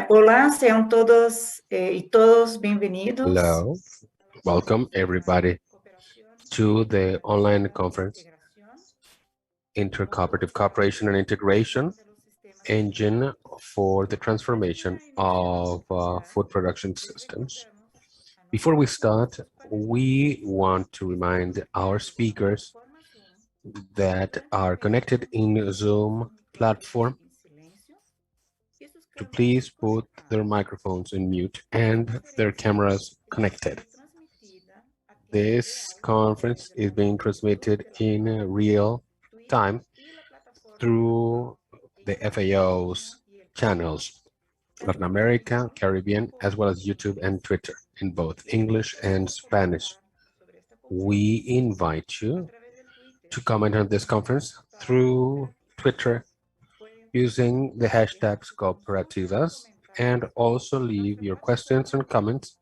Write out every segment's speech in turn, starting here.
Olá, sejam todos e todos bem-vindos. Hello, welcome everybody to the online conference, Inter-Cooperative Cooperation and Integration, Engine for the Transformation of Food Production Systems. Before we start, we want to remind our speakers that are connected in Zoom platform to please put their microphones in mute and their cameras connected. This conference is being transmitted in real time through the FAO's channels, Latin America, Caribbean, as well as YouTube and Twitter in both English and Spanish. We invite you to comment on this conference through Twitter using the hashtags Cooperativas, and also leave your questions and comments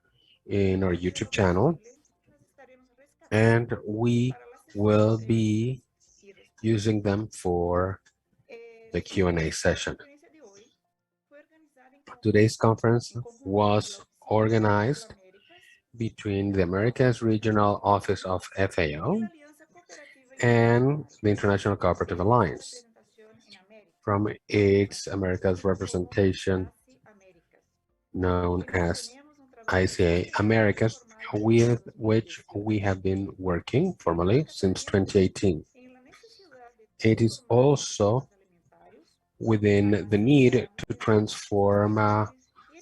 in our YouTube channel. And we will be using them for the Q&A session. Today's conference was organized between the Americas Regional Office of FAO and the International Cooperative Alliance from its Americas representation known as ICA Americas, with which we have been working formally since 2018. It is also within the need to transform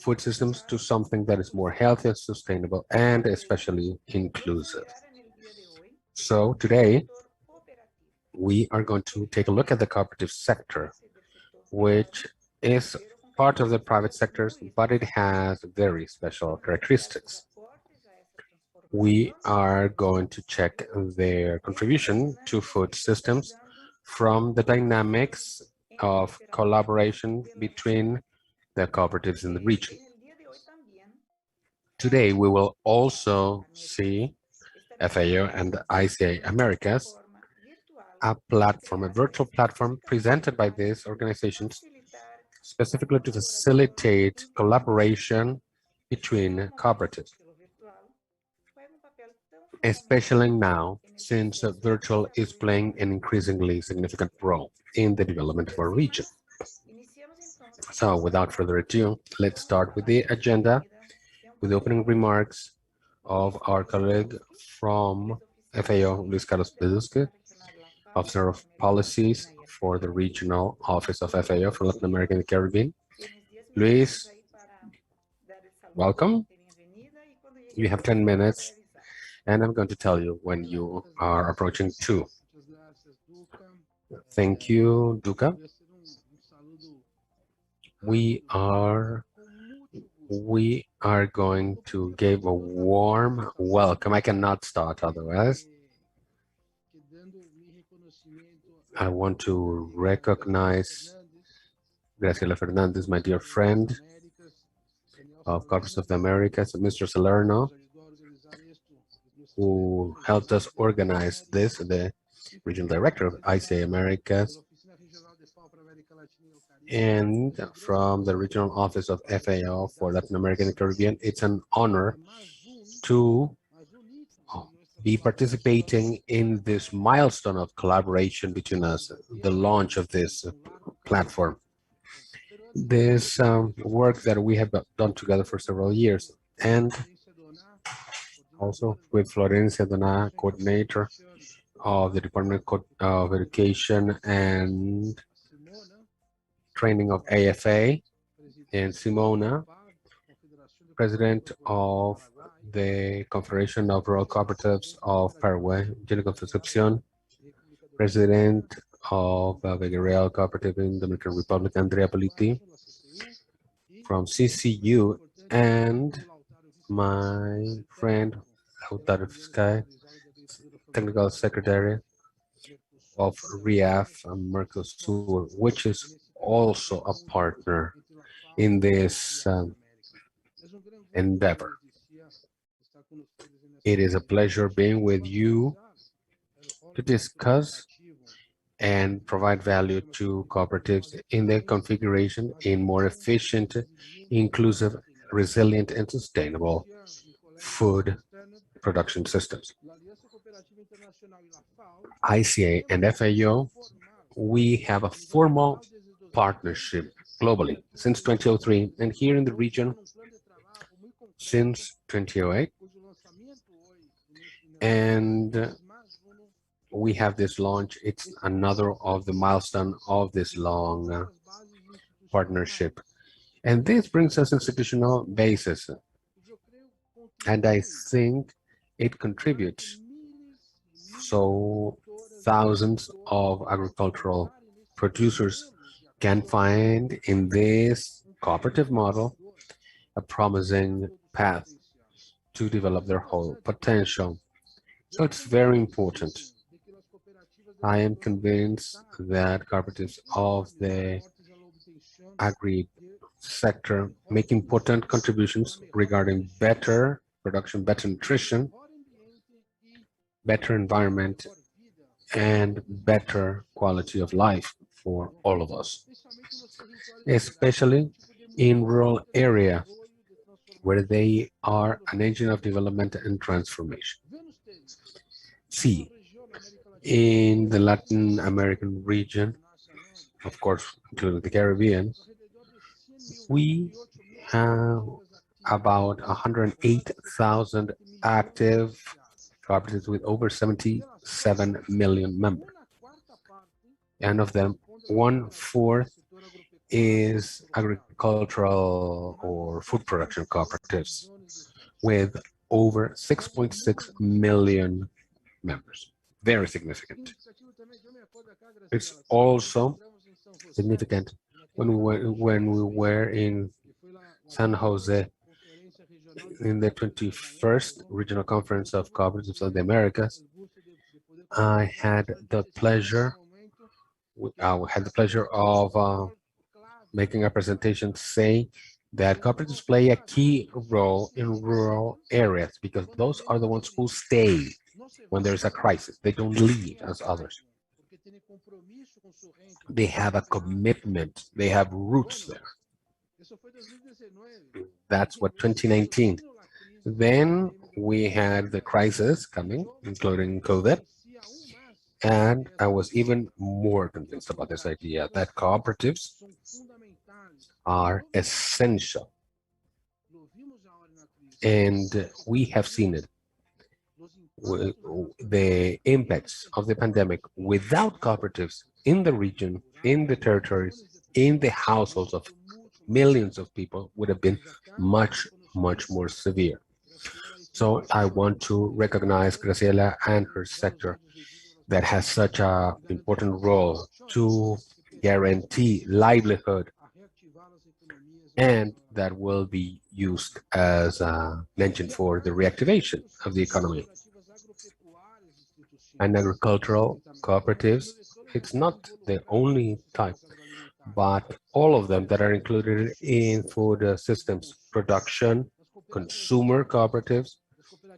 food systems to something that is more healthy, sustainable, and especially inclusive. So today, we are going to take a look at the cooperative sector, which is part of the private sectors, but it has very special characteristics. We are going to check their contribution to food systems from the dynamics of collaboration between the cooperatives in the region. Today, we will also see FAO and ICA Americas, a platform, a virtual platform presented by these organizations specifically to facilitate collaboration between cooperatives, especially now since virtual is playing an increasingly significant role in the development of our region. So without further ado, let's start with the agenda with the opening remarks of our colleague from FAO, Luis Carlos Pedusque, Officer of Policies for the Regional Office of FAO for Latin America and the Caribbean. Luis, welcome. You have 10 minutes, and I'm going to tell you when you are approaching 2. Thank you, Duca. We are going to give a warm welcome. I cannot start otherwise. I want to recognize Graciela Fernandez, my dear friend of Cooperatives of the Americas, Mr. Salerno, who helped us organize this, the regional director of ICA Americas, and from the regional office of FAO for Latin America and the Caribbean. It's an honor to be participating in this milestone of collaboration between us, the launch of this platform. This work that we have done together for several years, and also with Florencia Dona, coordinator of the Department of Education and Training of AFA, and Simona, president of the Confederation of Rural Cooperatives of Paraguay, Jenny Concepcion, president of Vega Cooperative in the Dominican Republic, Andrea Politi, from CCU, and my friend, Lautaro Fiscay, technical secretary of RIAF Mercosur, which is also a partner in this endeavor. It is a pleasure being with you to discuss and provide value to cooperatives in their configuration in more efficient, inclusive, resilient, and sustainable food production systems. ICA and FAO, we have a formal partnership globally since 2003, and here in the region since 2008. And we have this launch. It's another of the milestone of this long partnership. And this brings us institutional basis. And I think it contributes. So thousands of agricultural producers can find in this cooperative model a promising path to develop their whole potential. So it's very important. I am convinced that cooperatives of the agri sector make important contributions regarding better production, better nutrition, better environment, and better quality of life for all of us, especially in rural area where they are an engine of development and transformation. C, in the Latin American region, of course, including the Caribbean, we have about 108,000 active cooperatives with over 77 million members. And of them, 1/4 is agricultural or food production cooperatives with over 6.6 million members. Very significant. It's also significant when we were in San Jose in the 21st Regional Conference of Cooperatives of the Americas. I had the pleasure of making a presentation saying that cooperatives play a key role in rural areas because those are the ones who stay when there's a crisis. They don't leave as others. They have a commitment. They have roots there. That's what 2019. Then we had the crisis coming, including COVID. And I was even more convinced about this idea that cooperatives are essential. And we have seen it. The impacts of the pandemic without cooperatives in the region, in the territories, in the households of millions of people would have been much, much more severe. So I want to recognize Graciela and her sector that has such an important role to guarantee livelihood and that will be used as an engine for the reactivation of the economy. And agricultural cooperatives, it's not the only type, but all of them that are included in food systems production, consumer cooperatives,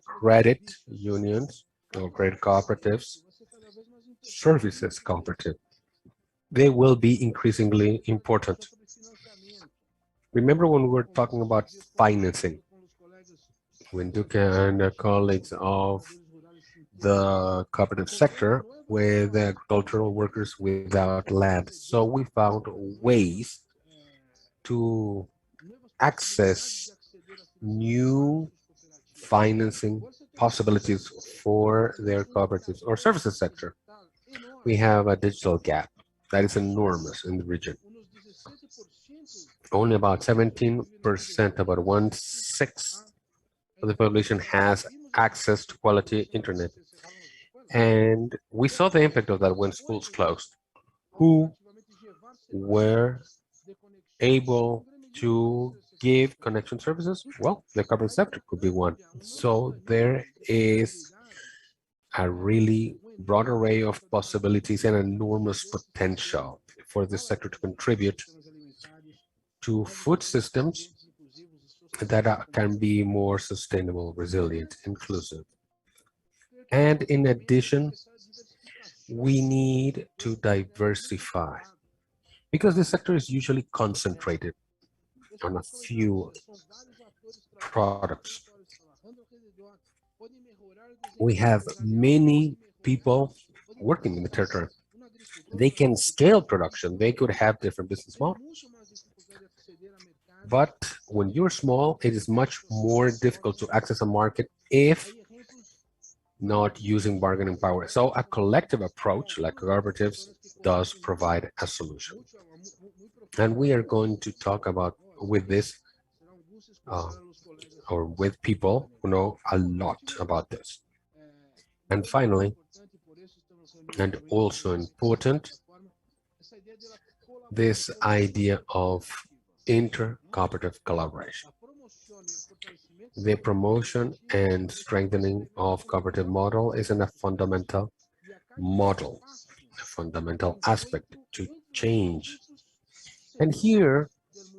credit unions or credit cooperatives, services cooperative. They will be increasingly important. Remember when we were talking about financing, when Duque and the colleagues of the cooperative sector with agricultural workers without land. So we found ways to access new financing possibilities for their cooperatives or services sector. We have a digital gap that is enormous in the region. Only about 17%, about 1/6 of the population has access to quality internet. And we saw the impact of that when schools closed. Who were able to give connection services? Well, the cooperative sector could be one. So there is a really broad array of possibilities and enormous potential for this sector to contribute to food systems that can be more sustainable, resilient, inclusive. And in addition, we need to diversify because the sector is usually concentrated on a few products. We have many people working in the territory. They can scale production. They could have different business models. But when you're small, it is much more difficult to access a market if not using bargaining power. So a collective approach like cooperatives does provide a solution. And we are going to talk about with this uh, or with people who know a lot about this. And finally, and also important, this idea of inter-cooperative collaboration. The promotion and strengthening of cooperative model is a fundamental model, a fundamental aspect to change. And here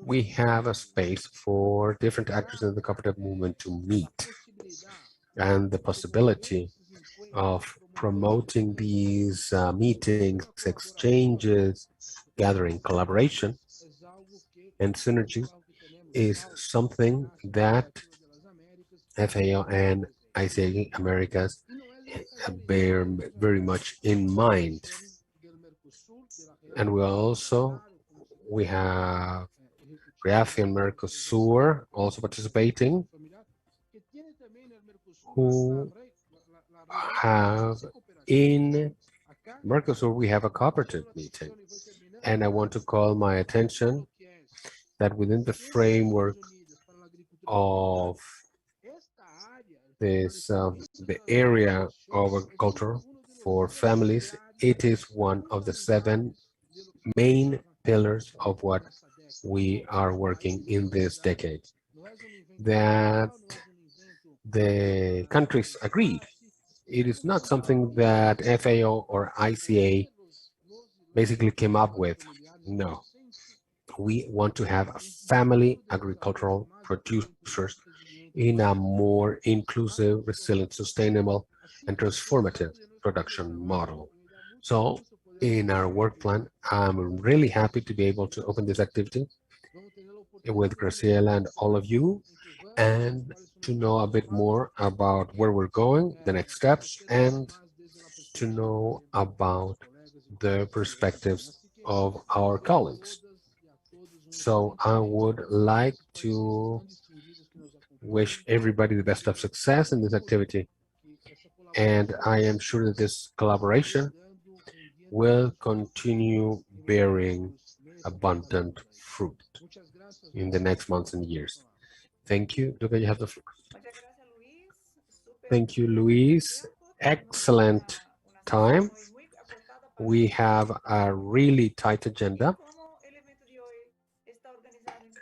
we have a space for different actors in the cooperative movement to meet. And the possibility of promoting these meetings, exchanges, gathering, collaboration, and synergies is something that FAO and ICA Americas bear very much in mind. And we have REAF and Mercosur also participating, who have in Mercosur, we have a cooperative meeting. And I want to call my attention that within the framework of this, the area of agriculture for families, it is one of the 7 main pillars of what we are working in this decade. That the countries agreed. It is not something that FAO or ICA basically came up with. No. We want to have family agricultural producers in a more inclusive, resilient, sustainable, and transformative production model. So in our work plan, I'm really happy to be able to open this activity with Graciela and all of you, and to know a bit more about where we're going, the next steps, and to know about the perspectives of our colleagues. So I would like to wish everybody the best of success in this activity. And I am sure that this collaboration will continue bearing abundant fruit in the next months and years. Thank you. Luca, you have the floor. Thank you, Luis. Excellent time. We have a really tight agenda.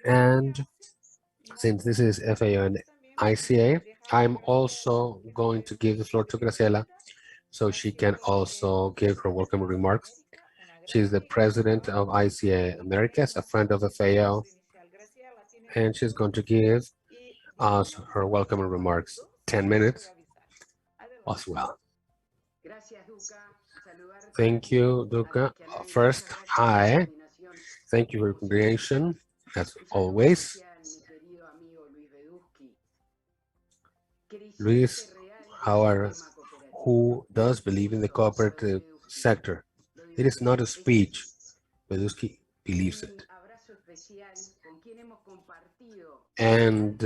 And since this is FAO and ICA, I'm also going to give the floor to Graciela so she can also give her welcome remarks. She's the president of ICA Americas, a friend of FAO, and she's going to give us her welcome remarks. 10 minutes as well. Thank you, Duca. First, hi. Thank you for your congregation, as always. Luis, who does believe in the cooperative sector? It is not a speech. Bedusky believes it. And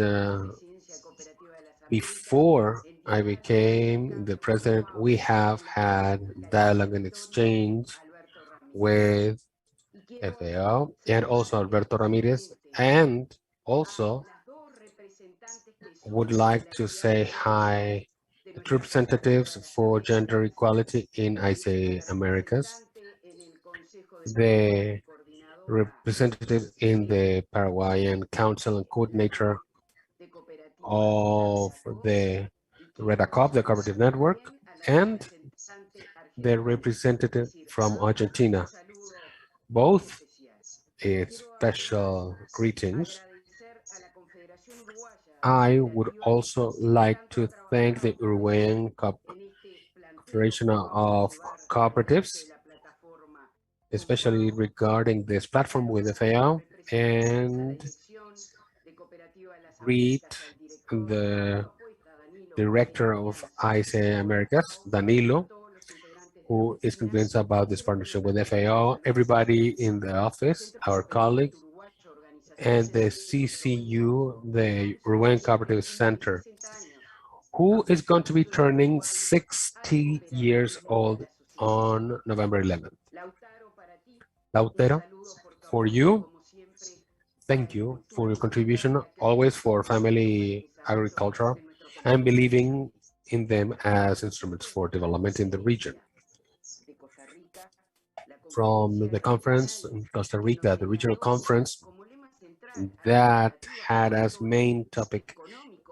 before I became the president, we have had dialogue and exchange with FAO and also Alberto Ramirez, and also would like to say hi to representatives for gender equality in ICA Americas, the representative in the Paraguayan Council and coordinator of the REDACOP, the Cooperative Network, and the representative from Argentina. Both special greetings. I would also like to thank the Uruguayan Federation of Cooperatives, especially regarding this platform with FAO, and read the director of ICE Americas, Danilo, who is convinced about this partnership with FAO, everybody in the office, our colleagues, and the CCU, the Uruguayan Cooperative Center, who is going to be turning 60 years old on November 11th. Lautaro, for you, thank you for your contribution, always for family agriculture, and believing in them as instruments for development in the region. From the conference in Costa Rica, the regional conference that had as main topic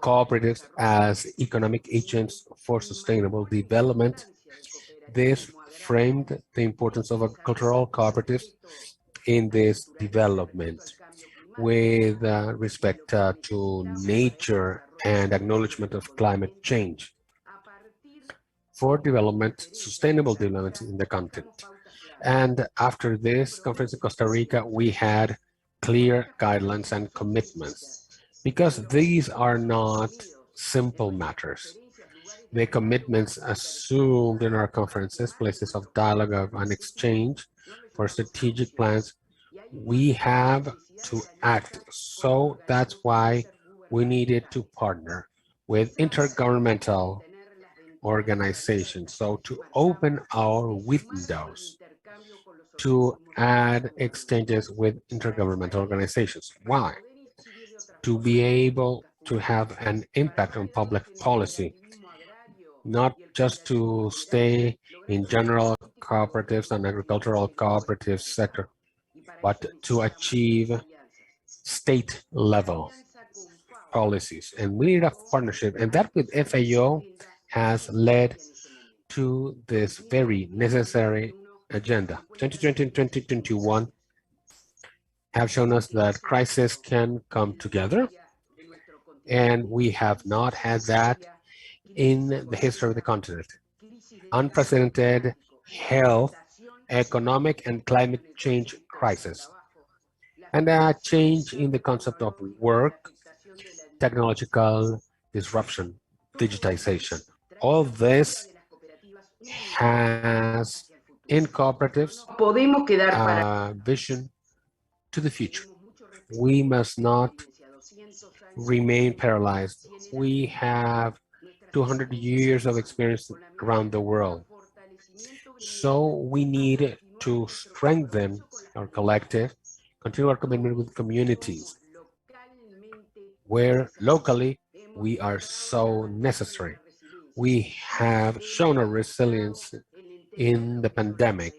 cooperatives as economic agents for sustainable development. This framed the importance of agricultural cooperatives in this development with respect to nature and acknowledgement of climate change for development, sustainable development in the continent. And after this conference in Costa Rica, we had clear guidelines and commitments because these are not simple matters. The commitments assumed in our conferences, places of dialogue and exchange for strategic plans, we have to act. So that's why we needed to partner with intergovernmental organizations. So to open our windows to add exchanges with intergovernmental organizations. Why? To be able to have an impact on public policy, not just to stay in general cooperatives and agricultural cooperative sector, but to achieve state level policies. And we need a partnership, and that with FAO has led to this very necessary agenda. 2020 and 2021 have shown us that crises can come together, and we have not had that in the history of the continent. Unprecedented health, economic, and climate change crisis, and a change in the concept of work, technological disruption, digitization. All this has in cooperatives a vision to the future. We must not remain paralyzed. We have 200 years of experience around the world. So we need to strengthen our collective, continue our commitment with communities, where locally we are so necessary. We have shown our resilience in the pandemic,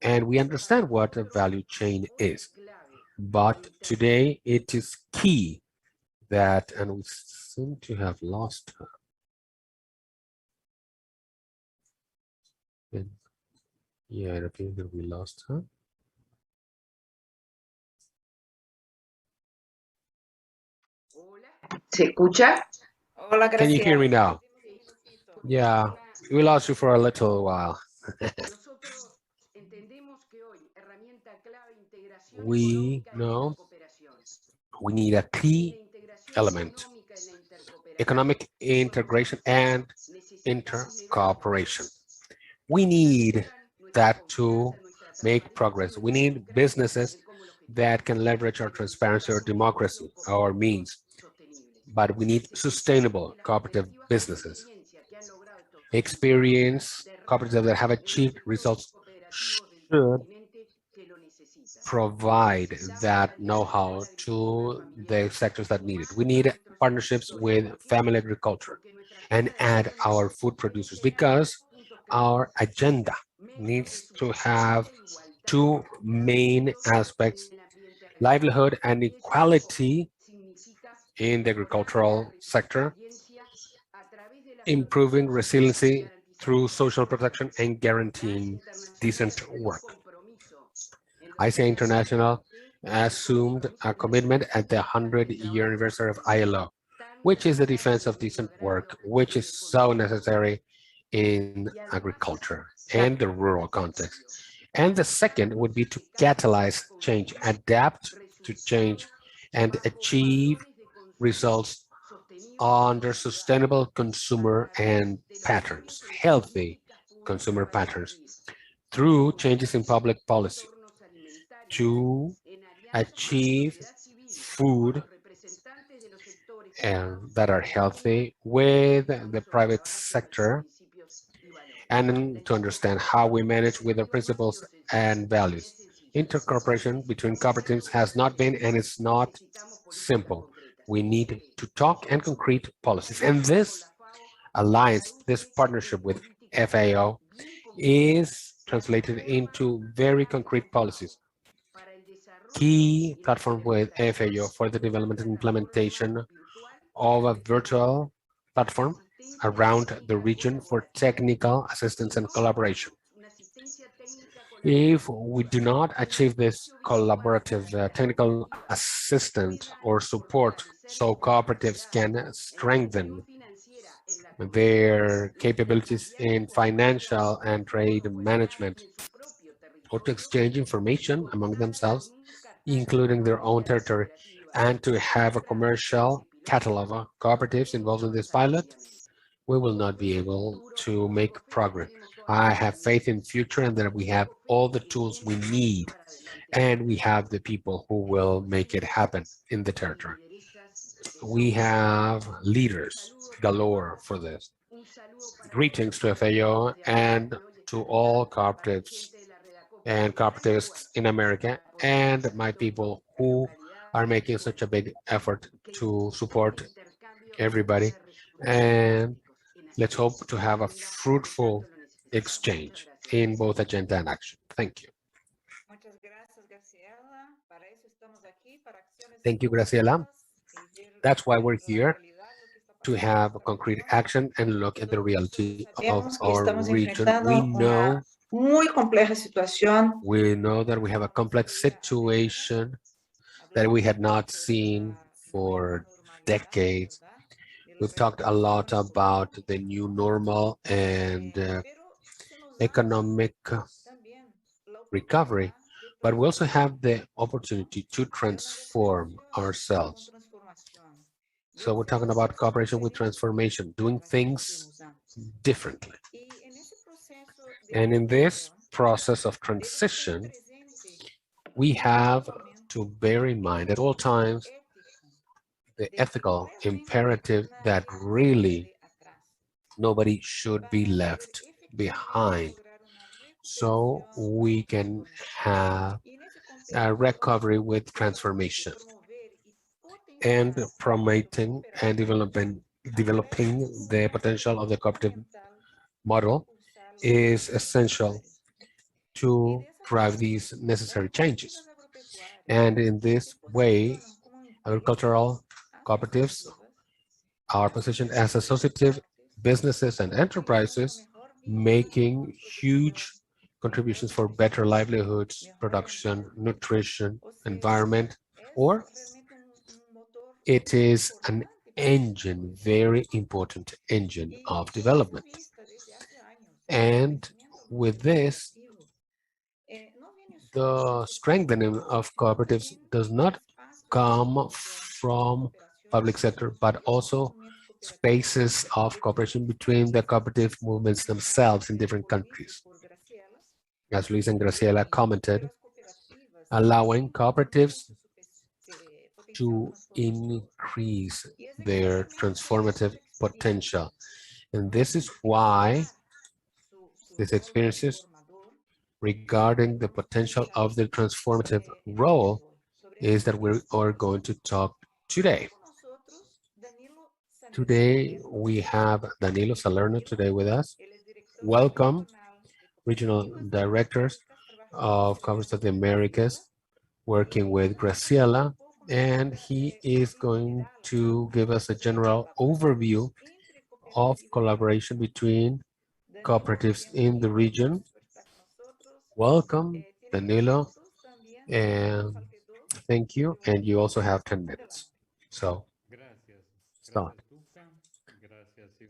and we understand what a value chain is. But today it is key that, and we seem to have lost her. Yeah, it appears that we lost her. ¿Se escucha? Hola, Can you hear me now? Graciela. Yeah, we lost you for a little while. We know we need a key element, economic integration and inter-cooperation. We need that to make progress. We need businesses that can leverage our transparency or democracy, our means, but we need sustainable cooperative businesses. Experience cooperatives that have achieved results should provide that know-how to the sectors that need it. We need partnerships with family agriculture and add our food producers because our agenda needs to have two main aspects: livelihood and equality in the agricultural sector, improving resiliency through social protection, and guaranteeing decent work. ICE International assumed a commitment at the 100-year anniversary of ILO, which is the defense of decent work, which is so necessary in agriculture and the rural context. And the second would be to catalyze change, adapt to change, and achieve results under sustainable consumer and patterns, healthy consumer patterns, through changes in public policy to achieve food that are healthy with the private sector, and to understand how we manage with the principles and values. Intercooperation between cooperatives has not been and is not simple. We need to talk and concrete policies. And this alliance, this partnership with FAO is translated into very concrete policies. Key platform with FAO for the development and implementation of a virtual platform around the region for technical assistance and collaboration. If we do not achieve this collaborative technical assistance or support so cooperatives can strengthen their capabilities in financial and trade management, or to exchange information among themselves, including their own territory, and to have a commercial catalog of cooperatives involved in this pilot, we will not be able to make progress. I have faith in future and that we have all the tools we need, and we have the people who will make it happen in the territory. We have leaders galore for this. Greetings to FAO and to all cooperatives and cooperativists in America and my people who are making such a big effort to support everybody. And let's hope to have a fruitful exchange in both agenda and action. Thank you. Thank you, Graciela. That's why we're here, to have concrete action and look at the reality of Sabemos que our estamos region. enfrentando una muy compleja situación. We know that we have a complex situation that we had not seen for decades. We've talked a lot about the new normal and economic recovery, but we also have the opportunity to transform ourselves. So we're talking about cooperation with transformation, doing things differently. And in this process of transition, we have to bear in mind at all times the ethical imperative that really nobody should be left behind, so we can have a recovery with transformation. And promoting and developing the potential of the cooperative model is essential to drive these necessary changes. And in this way, agricultural cooperatives are positioned as associative businesses and enterprises, making huge contributions for better livelihoods, production, nutrition, environment, or it is an engine, very important engine of development. And with this, the strengthening of cooperatives does not come from public sector, but also spaces of cooperation between the cooperative movements themselves in different countries. As Luis and Graciela commented, allowing cooperatives to increase their transformative potential. And this is why these experiences regarding the potential of the transformative role is that we are going to talk today. Today, we have Danilo Salerno today with us. Welcome, Regional Directors of Conference of the Americas, working with Graciela, and he is going to give us a general overview of collaboration between cooperatives in the region. Welcome, Danilo, and thank you. And you also have 10 minutes. So, start.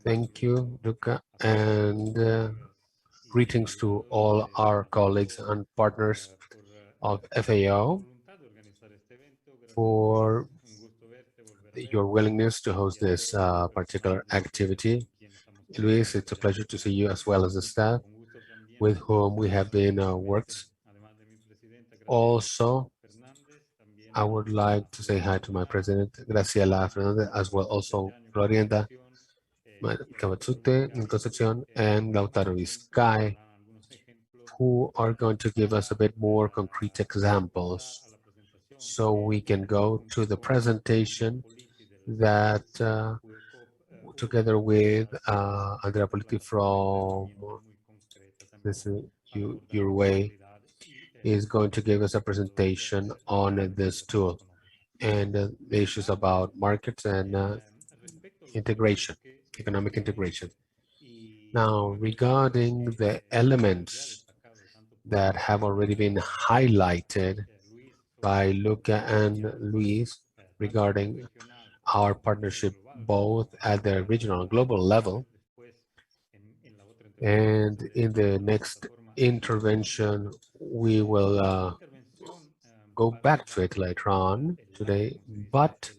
Thank you, Luca, and greetings to all our colleagues and partners of FAO for your willingness to host this particular activity. Luis, it's a pleasure to see you as well as the staff with whom we have been worked. Also, I would like to say hi to my president, Graciela Fernandez, as well also Florienda Cavazute in Concepcion and Lautaro Vizcay, who are going to give us a bit more concrete examples so we can go to the presentation that together with Andrea Politi from this Uruguay is going to give us a presentation on this tool and the issues about markets and integration, economic integration. Now, regarding the elements that have already been highlighted by Luca and Luis regarding our partnership both at the regional and global level, and in the next intervention, we will go back to it later on today, but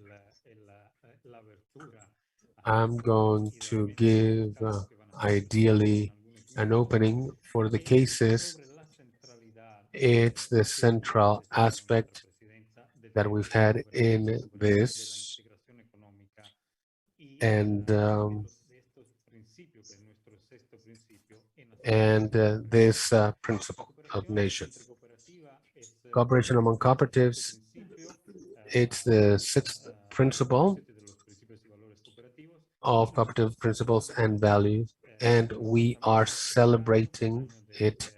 I'm going to give ideally an opening for the cases. It's the central aspect that we've had in this, and this principle of nation. Cooperation among cooperatives, it's the sixth principle of cooperative principles and values, and we are celebrating it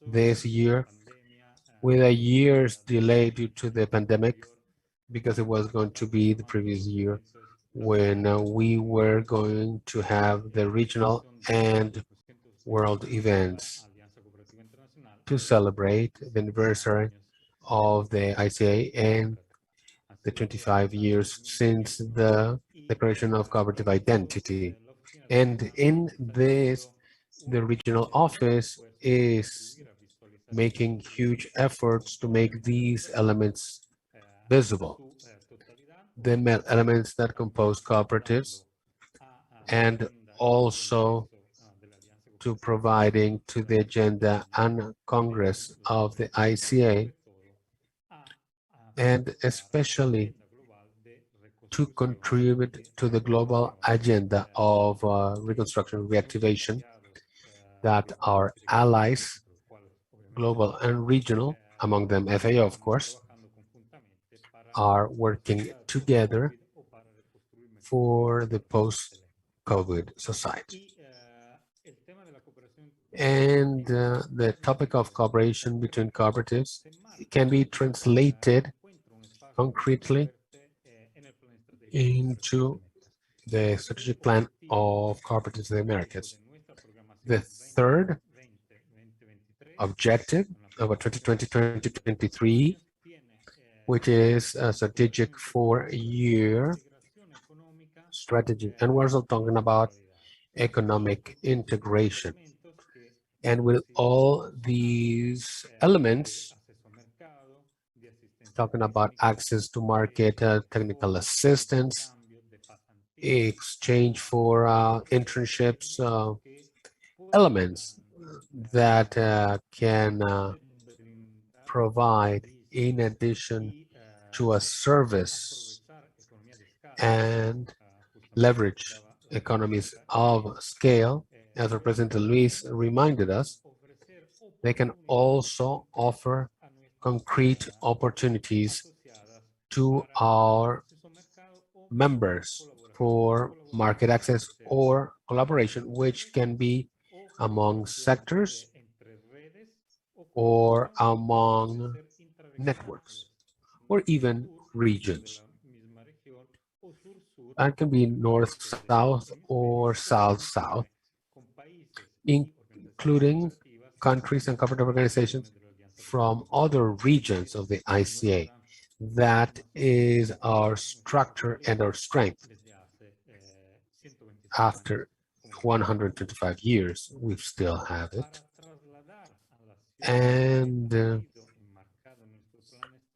this year with a year's delay due to the pandemic, because it was going to be the previous year when we were going to have the regional and world events to celebrate the anniversary of the ICA and the 25 years since the Declaration of Cooperative Identity. And in this, the regional office is making huge efforts to make these elements visible. The elements that compose cooperatives, and also to providing to the agenda and Congress of the ICA, and especially to contribute to the global agenda of reconstruction and reactivation that our allies, global and regional, among them FAO, of course, are working together for the post-COVID society. And the topic of cooperation between cooperatives can be translated concretely into the strategic plan of cooperatives in the Americas. The third objective of a 2020-2023, which is a strategic 4-year strategy. And we're also talking about economic integration. And with all these elements, talking about access to market, technical assistance, exchange for internships, elements that can provide in addition to a service and leverage economies of scale. As Representative Luis reminded us, they can also offer concrete opportunities to our members for market access or collaboration, which can be among sectors or among networks or even regions. And can be north-south or south-south, including countries and cooperative organizations from other regions of the ICA. That is our structure and our strength. After 125 years. We still have it. And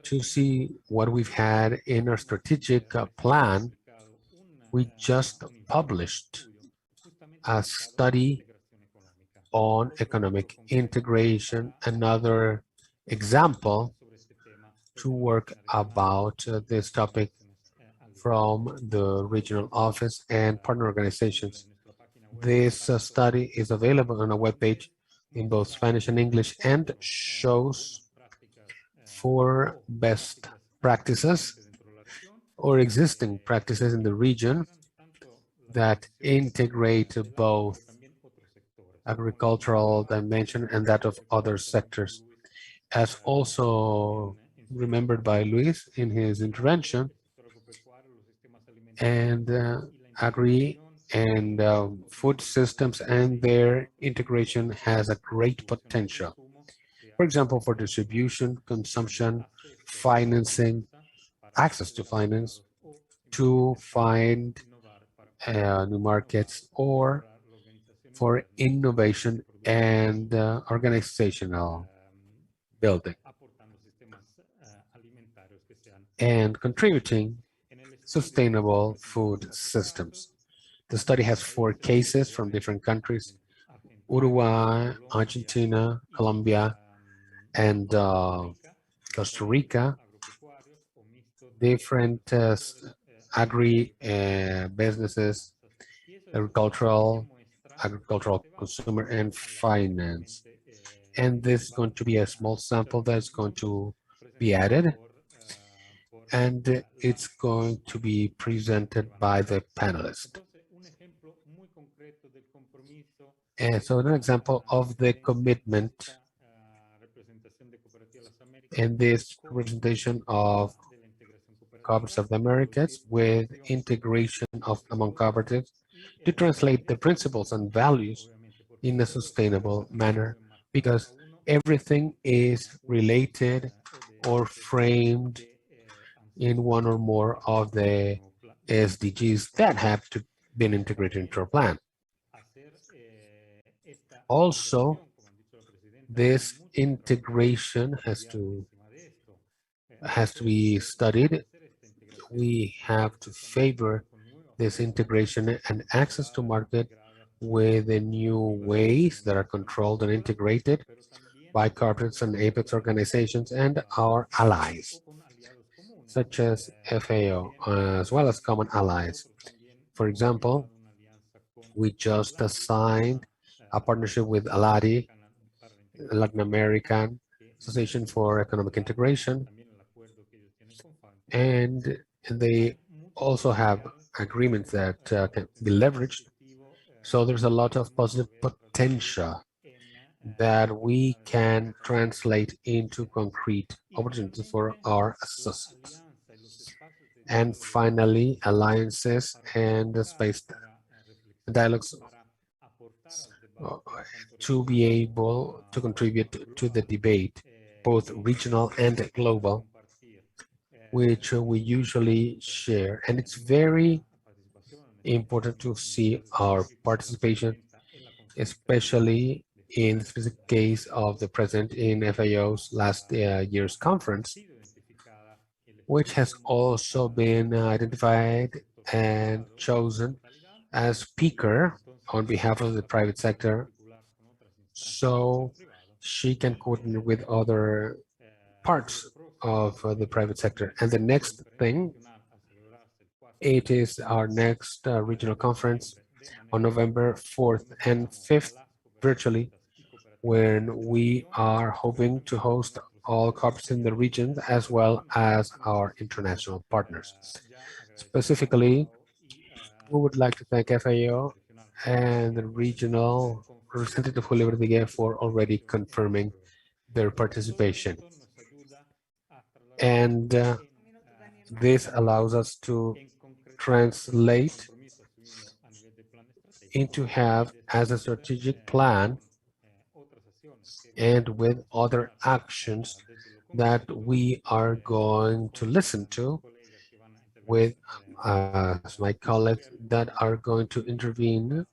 to see what we've had in our strategic plan, we just published a study on economic integration, another example to work about this topic from the regional office and partner organizations. This study is available on a webpage in both Spanish and English and shows 4 best practices or existing practices in the region that integrate both agricultural dimension and that of other sectors. As also remembered by Luis in his intervention, and agri and food systems and their integration has a great potential. For example, for distribution, consumption, financing, access to finance, to find new markets, or for innovation and organizational building, and contributing sustainable food systems. The study has 4 cases from different countries: Uruguay, Argentina, Colombia, and Costa Rica. Different agri businesses, agricultural consumer, and finance. And this is going to be a small sample that's going to be added, and it's going to be presented by the panelist. And so an example of the commitment in this representation of cooperatives of the Americas with integration of among cooperatives to translate the principles and values in a sustainable manner, because everything is related or framed in one or more of the SDGs that have to been integrated into our plan. Also, this integration has to be studied. We have to favor this integration and access to market with the new ways that are controlled and integrated by cooperatives and apex organizations and our allies, such as FAO, as well as common allies. For example, we just signed a partnership with ALADI, Latin American Association for Economic Integration, and they also have agreements that can be leveraged. So there's a lot of positive potential that we can translate into concrete opportunities for our associates. And finally, alliances and space dialogues to be able to contribute to the debate, both regional and global, which we usually share. And it's very important to see our participation, especially in the specific case of the president in FAO's last year's conference, which has also been identified and chosen as speaker on behalf of the private sector, so she can coordinate with other parts of the private sector. And the next thing, it is our next regional conference on November 4th and 5th, virtually, when we are hoping to host all cooperatives in the region as well as our international partners. Specifically, we would like to thank FAO and the regional representative Julio Rodriguez for already confirming their participation. And this allows us to translate into have as a strategic plan and with other actions that we are going to listen to with my colleagues that are going to intervene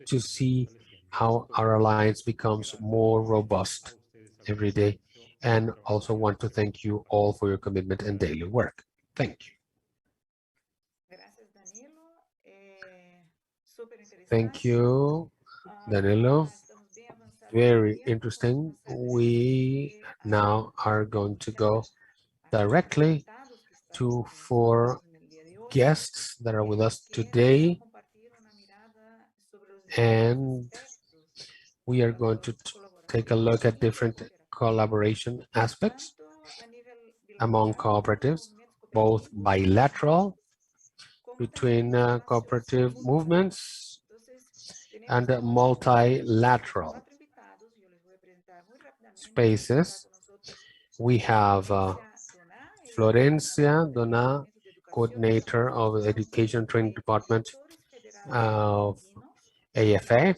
to see how our alliance becomes more robust every day, and also want to thank you all for your commitment and daily work. Thank you. Thank you, Danilo. Very interesting. We now are going to go directly to 4 guests that are with us today, and we are going to take a look at different collaboration aspects among cooperatives, both bilateral between cooperative movements and multilateral spaces. We have Florencia Dona, coordinator of the Education Training Department of AFA.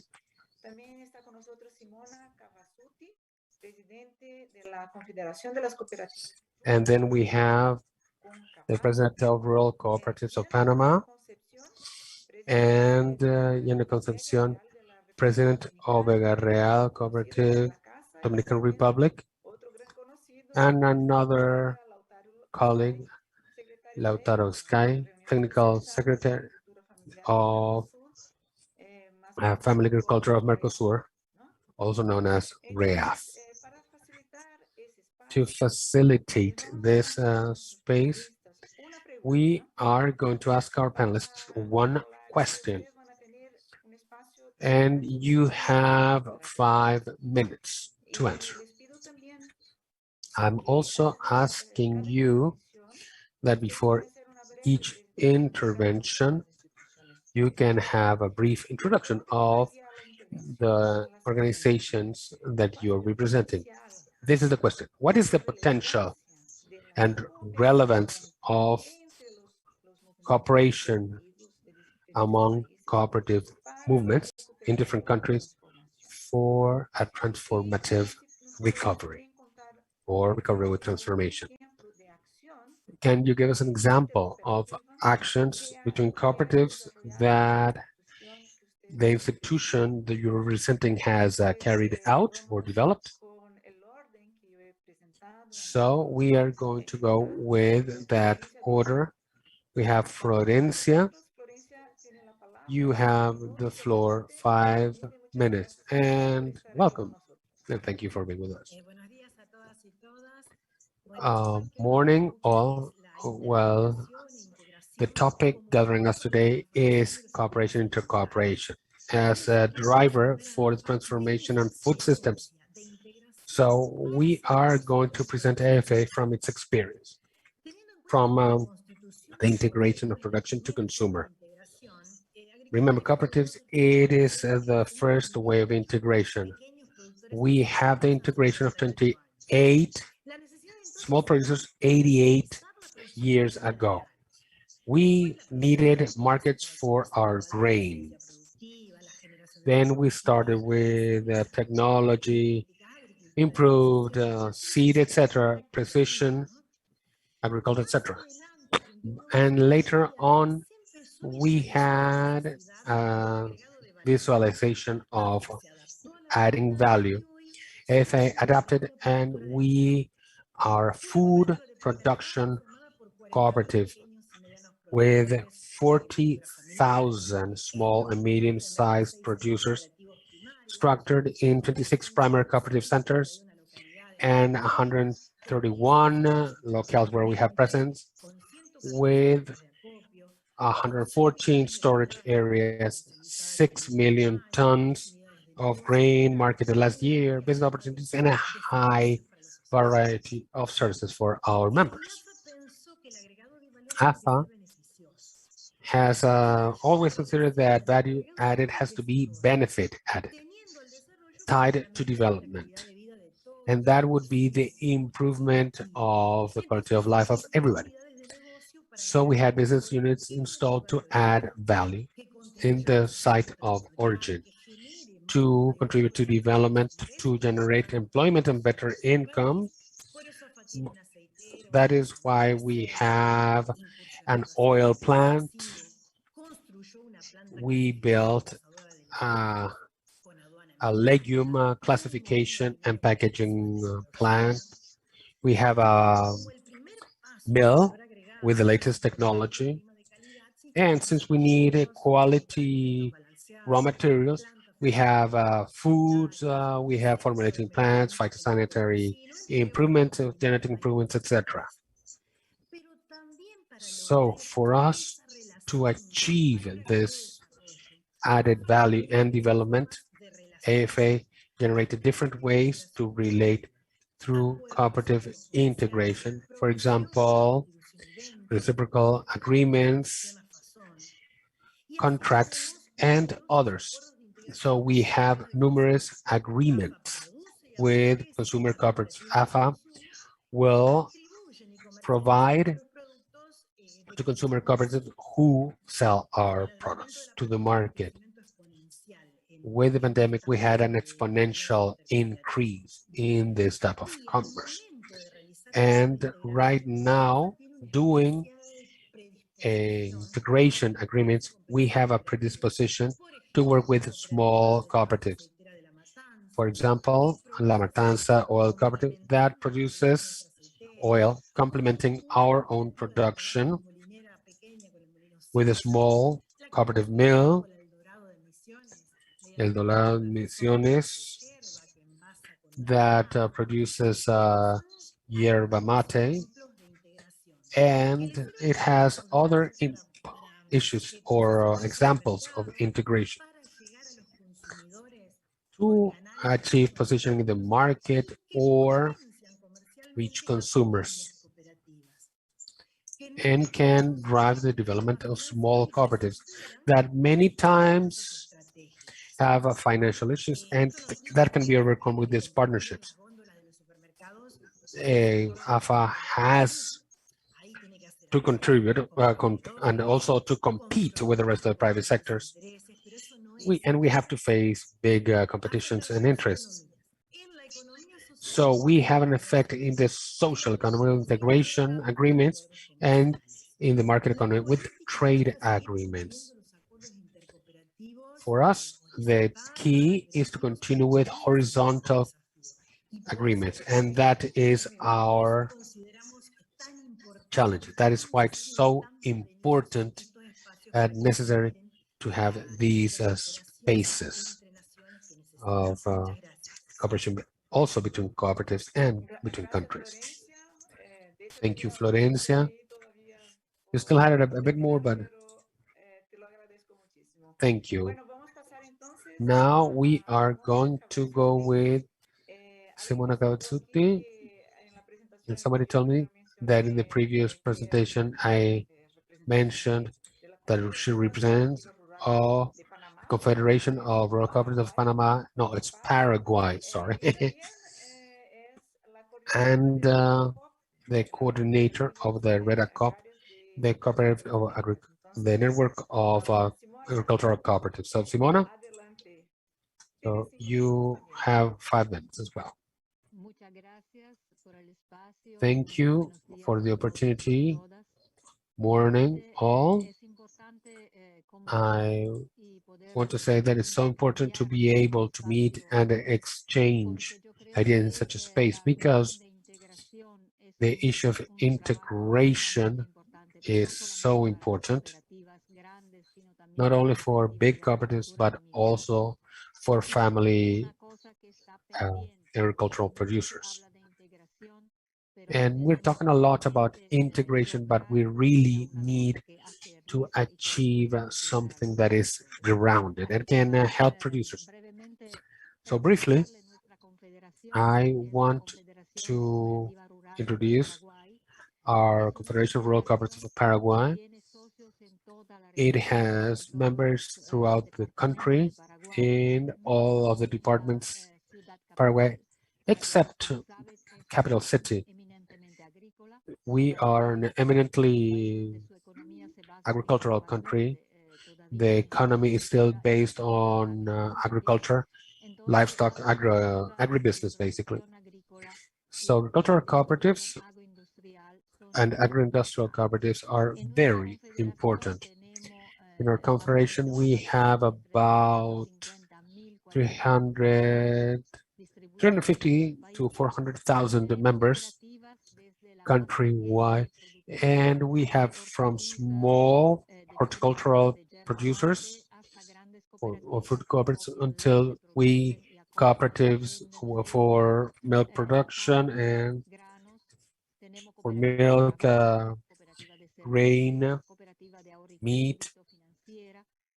And then we have the president of Rural Cooperatives of Panama, and Yana Concepcion, president of Vega Real Cooperative, Dominican Republic, and another colleague, Lautaro Sky, technical secretary of Family Agriculture of Mercosur, also known as REAF. To facilitate this space, we are going to ask our panelists one question, and you have 5 minutes to answer. I'm also asking you that before each intervention, you can have a brief introduction of the organizations that you're representing. This is the question. What is the potential and relevance of cooperation among cooperative movements in different countries for a transformative recovery or recovery with transformation? Can you give us an example of actions between cooperatives that the institution that you're representing has carried out or developed? So we are going to go with that order. We have Florencia. You have the floor, 5 minutes, and welcome. And thank you for being with us. Morning, all. Well, the topic gathering us today is cooperation, inter-cooperation as a driver for the transformation on food systems. So we are going to present AFA from its experience, from the integration of production to consumer. Remember, cooperatives, it is the first way of integration. We have the integration of 28 small producers 88 years ago. We needed markets for our grain. Then we started with technology, improved seed, etc., precision agriculture, etc. And later on, we had visualization of adding value. AFA adapted, and we are a food production cooperative with 40,000 small and medium-sized producers structured in 26 primary cooperative centers and 131 locales where we have presence, with 114 storage areas, 6 million tons of grain marketed last year, business opportunities, and a high variety of services for our members. AFA has always considered that value added has to be benefit added, tied to development. And that would be the improvement of the quality of life of everybody. So we had business units installed to add value in the site of origin, to contribute to development, to generate employment and better income. That is why we have an oil plant. We built a legume classification and packaging plant. We have a mill with the latest technology. And since we need quality raw materials, we have foods, we have formulating plants, phytosanitary improvements, genetic improvements, etc. So for us to achieve this added value and development, AFA generated different ways to relate through cooperative integration. For example, reciprocal agreements, contracts, and others. So we have numerous agreements with consumer cooperatives. AFA will provide to consumer cooperatives who sell our products to the market. With the pandemic, we had an exponential increase in this type of commerce. And right now, doing integration agreements, we have a predisposition to work with small cooperatives. For example, La Matanza Oil Cooperative that produces oil complementing our own production with a small cooperative mill, El Dorado de Misiones, that produces yerba mate, and it has other issues or examples of integration. To achieve positioning in the market or reach consumers, and can drive the development of small cooperatives that many times have financial issues, and that can be overcome with these partnerships. AFA has to contribute and also to compete with the rest of the private sectors. We have to face big competitions and interests. So we have an effect in the social economy integration agreements and in the market economy with trade agreements. For us, the key is to continue with horizontal agreements, and that is our challenge. That is why it's so important and necessary to have these spaces of cooperation, also between cooperatives and between countries. Thank you, Florencia. You still had it a bit more, but thank you. Now we are going to go with Simona Gavazzuti. And somebody told me that in the previous presentation I mentioned that she represents the Confederation of Rural Cooperatives of Panama. No, it's Paraguay, sorry. And the coordinator of the REDACOP, the cooperative of the network of agricultural cooperatives. So Simona, so you have 5 minutes as well. Thank you for the opportunity. Morning, all. I want to say that it's so important to be able to meet and exchange ideas in such a space, because the issue of integration is so important, not only for big cooperatives, but also for family agricultural producers. And we're talking a lot about integration, but we really need to achieve something that is grounded and can help producers. So briefly, I want to introduce our Confederation of Rural Cooperatives of Paraguay. It has members throughout the country in all of the departments Paraguay, except capital city. We are an eminently agricultural country. The economy is still based on agriculture, livestock, agribusiness, basically. So agricultural cooperatives and agro-industrial cooperatives are very important. In our confederation, we have about 350 to 400,000 members countrywide, and we have from small horticultural producers or food cooperatives until we cooperatives for milk production and for milk, grain, meat,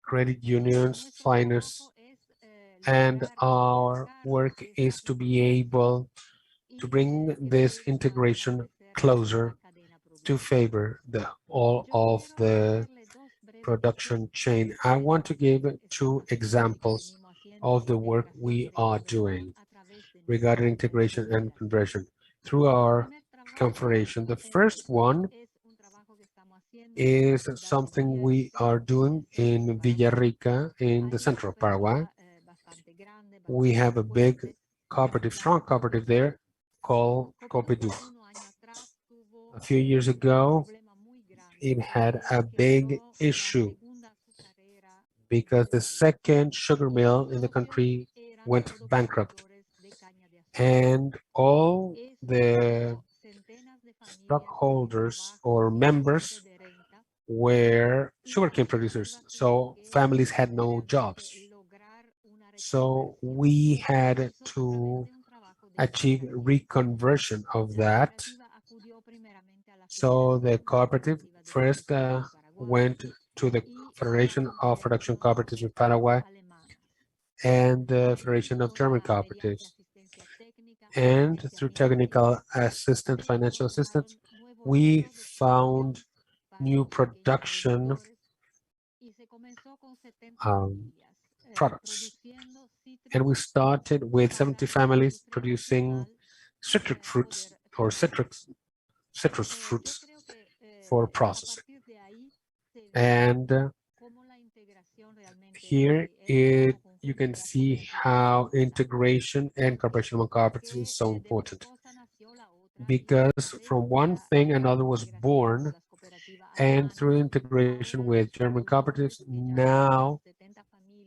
credit unions, finance, and our work is to be able to bring this integration closer to favor all of the production chain. I want to give two examples of the work we are doing regarding integration and conversion through our confederation. The first one is something we are doing in Villarrica in the central Paraguay. We have a big cooperative, strong cooperative there called Cooperative. A few years ago, it had a big issue because the second sugar mill in the country went bankrupt and all the stockholders or members were sugarcane producers, so families had no jobs. So we had to achieve reconversion of that. So the cooperative first went to the Federation of Production Cooperatives in Paraguay and the Federation of German Cooperatives. And through technical assistance, financial assistance, we found new production products. And we started with 70 families producing citric fruits or citrus fruits for processing. And here you can see how integration and cooperation among cooperatives is so important. Because from one thing another was born, and through integration with German cooperatives, now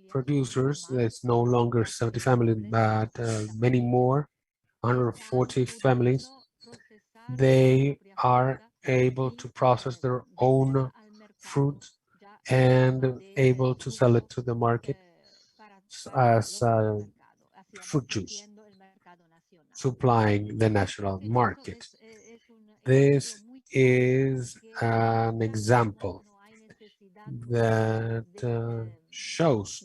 producers, it's no longer 70 families, but many more, 140 families, they are able to process their own fruit and able to sell it to the market as fruit juice, supplying the national market. This is an example that shows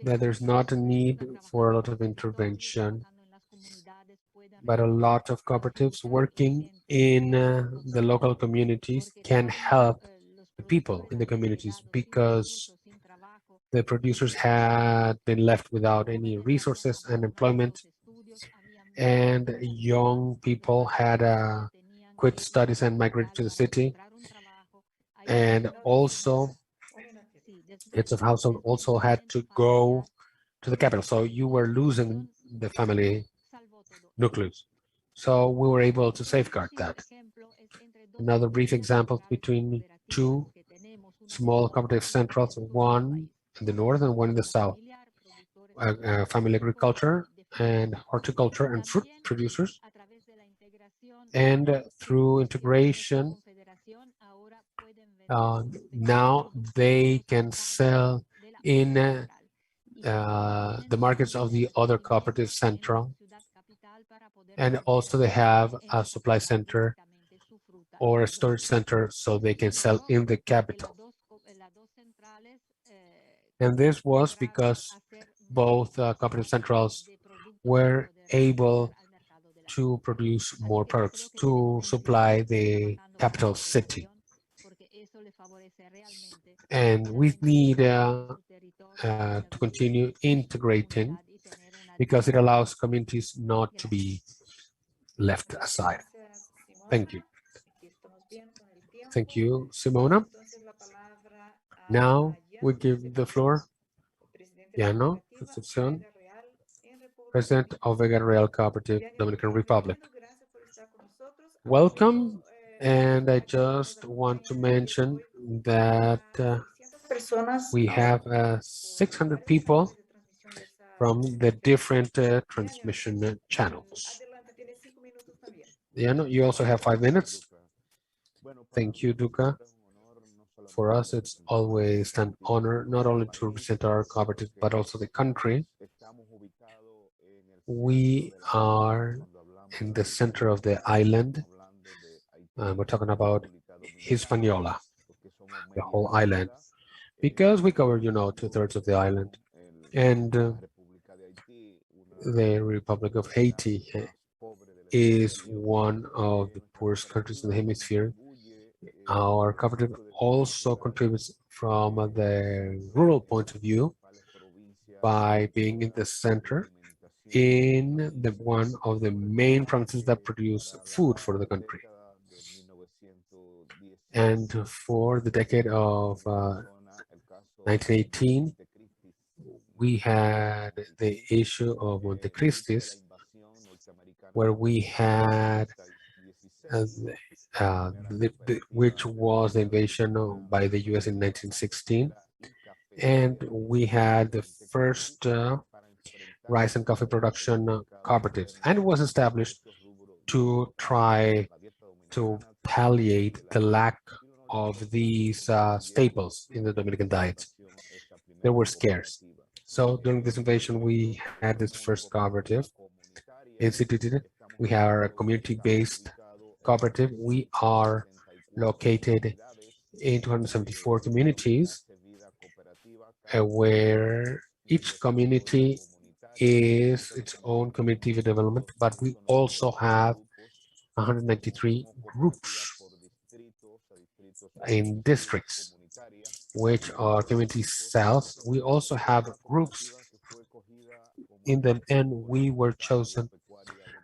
that there's not a need for a lot of intervention, but a lot of cooperatives working in the local communities can help the people in the communities because the producers had been left without any resources and employment, and young people had quit studies and migrated to the city. And also, heads of household also had to go to the capital. So you were losing the family nucleus. So we were able to safeguard that. Another brief example between two small cooperative centrals, one in the north and one in the south. Family agriculture and horticulture and fruit producers. And through integration, now they can sell in the markets of the other cooperative central, and also they have a supply center or a storage center so they can sell in the capital. And this was because both cooperative centrals were able to produce more products to supply the capital city. And we need to continue integrating because it allows communities not to be left aside. Thank you. Thank you, Simona. Now we give the floor Llano Concepcion, President of Vega Real Cooperative, Dominican Republic. Welcome, and I just want to mention that We have 600 people from the different transmission channels. Yeah, no, you also have 5 minutes. Thank you, Duca. For us, it's always an honor not only to represent our cooperative, but also the country. We are in the center of the island. We're talking about Hispaniola, the whole island, because we cover, 2/3 of the island. And the Republic of Haiti is one of the poorest countries in the hemisphere. Our cooperative also contributes from the rural point of view by being in the center in the one of the main provinces that produce food for the country. And for the decade of 1918, we had the issue of Montecristis, where we had which was the invasion by the US in 1916. And we had the first rice and coffee production cooperatives. And it was established to try to palliate the lack of these staples in the Dominican diet. They were scarce. So during this invasion, we had this first cooperative instituted. We are a community-based cooperative. We are located in 274 communities where each community is its own community development, but we also have 193 groups in districts, which are community cells. We also have groups in them, and we were chosen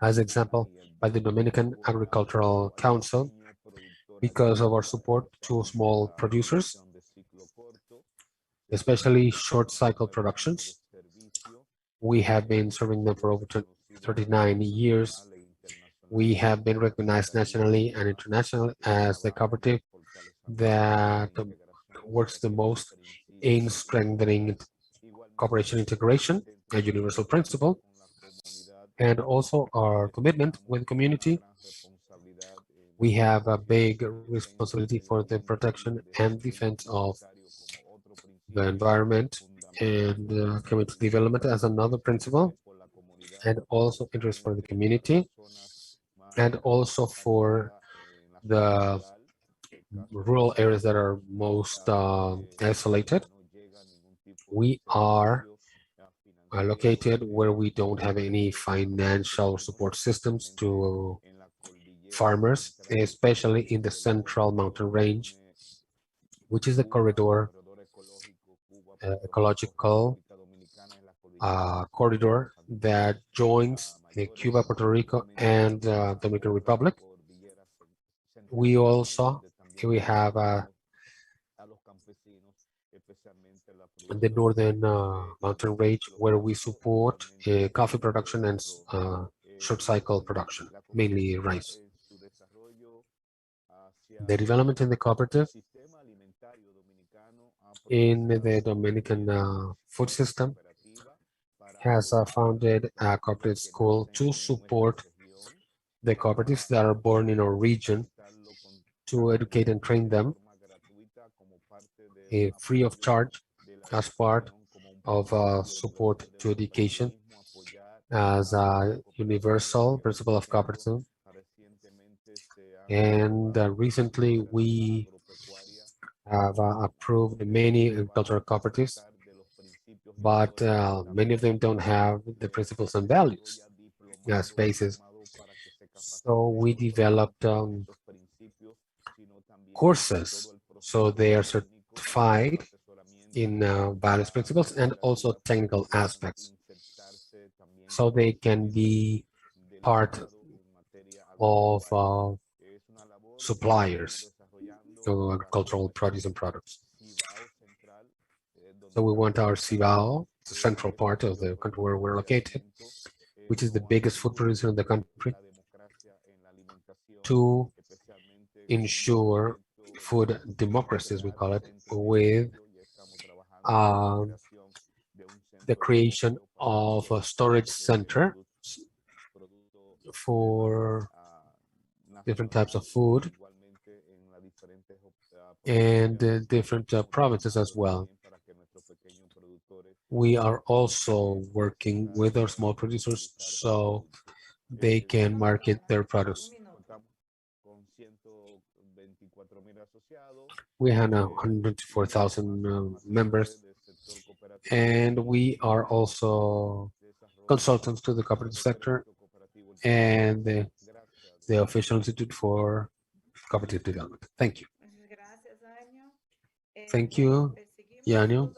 as example by the Dominican Agricultural Council because of our support to small producers, especially short cycle productions. We have been serving them for over 39 years. We have been recognized nationally and internationally as the cooperative that works the most in strengthening cooperation integration, a universal principle, and also our commitment with the community. We have a big responsibility for the protection and defense of the environment and community development as another principle, and also interest for the community, and also for the rural areas that are most isolated. We are located where we don't have any financial support systems to farmers, especially in the central mountain range, which is the corridor, ecological corridor that joins Cuba, Puerto Rico, and Dominican Republic. We have the northern mountain range where we support coffee production and short cycle production, mainly rice. The development in the cooperative in the Dominican food system has founded a cooperative school to support the cooperatives that are born in our region, to educate and train them free of charge as part of support to education as a universal principle of cooperative. And recently we have approved many agricultural cooperatives, but many of them don't have the principles and values as basis. So we developed courses, so they are certified in values principles and also technical aspects, so they can be part of suppliers of agricultural produce and products. So we want our Cibao, the central part of the country where we're located, which is the biggest food producer in the country, to ensure food democracy, as we call it, with the creation of a storage center for different types of food and different provinces as well. We are also working with our small producers so they can market their products. We have now 124,000 members, and we are also consultants to the cooperative sector and the official institute for cooperative development. Thank you. Thank you, Yanio.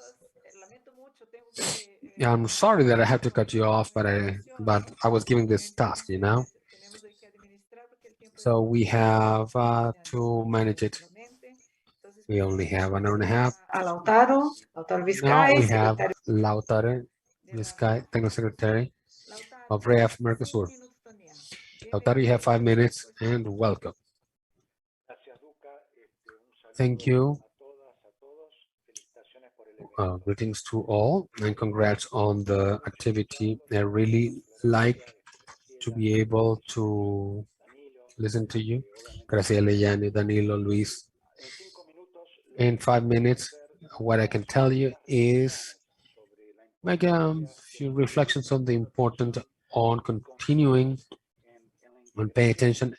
Yeah, I'm sorry that I had to cut you off, but I was giving this task, you know. So we have to manage it. We only have an hour and a half. Lautaro Now Vizcay, we have secretario. Lautaro Vizcay, Technical Secretary of REAF Mercosur. Lautaro, you have 5 minutes and welcome. Thank you. Greetings to all and congrats on the activity. I really like to be able to listen to you. Graciela, Yani, Danilo, Luis. In 5 minutes, what I can tell you is like a few reflections on the important on continuing and pay attention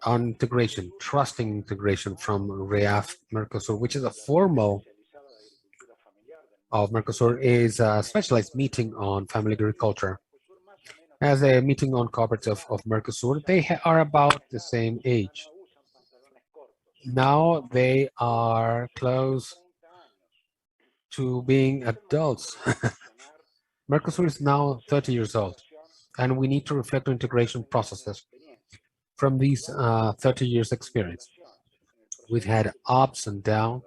on integration, trusting integration from REAF Mercosur, which is a formal of Mercosur, is a specialized meeting on family agriculture. As a meeting on cooperative of Mercosur, they are about the same age. Now they are close to being adults. Mercosur is now 30 years old, and we need to reflect on integration processes from these 30 years experience. We've had ups and downs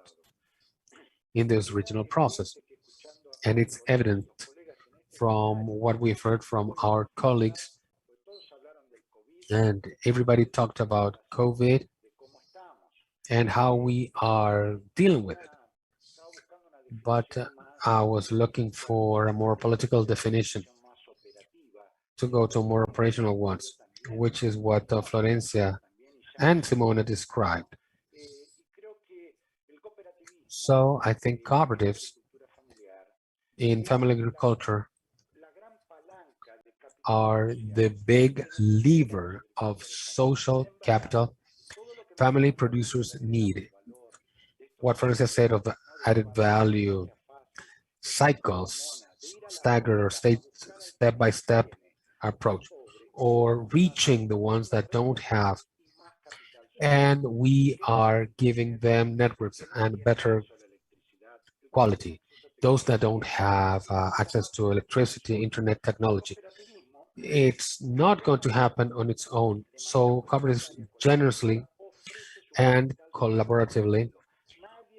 in this regional process, and it's evident from what we've heard from our colleagues, and everybody talked about COVID and how we are dealing with it. But I was looking for a more political definition to go to more operational ones, which is what Florencia and Simona described. So I think cooperatives in family agriculture are the big lever of social capital family producers need. What Florencia said of the added value cycles, staggered or step-by-step approach, or reaching the ones that don't have, and we are giving them networks and better quality. Those that don't have access to electricity, internet technology, it's not going to happen on its own. So cooperatives generously and collaboratively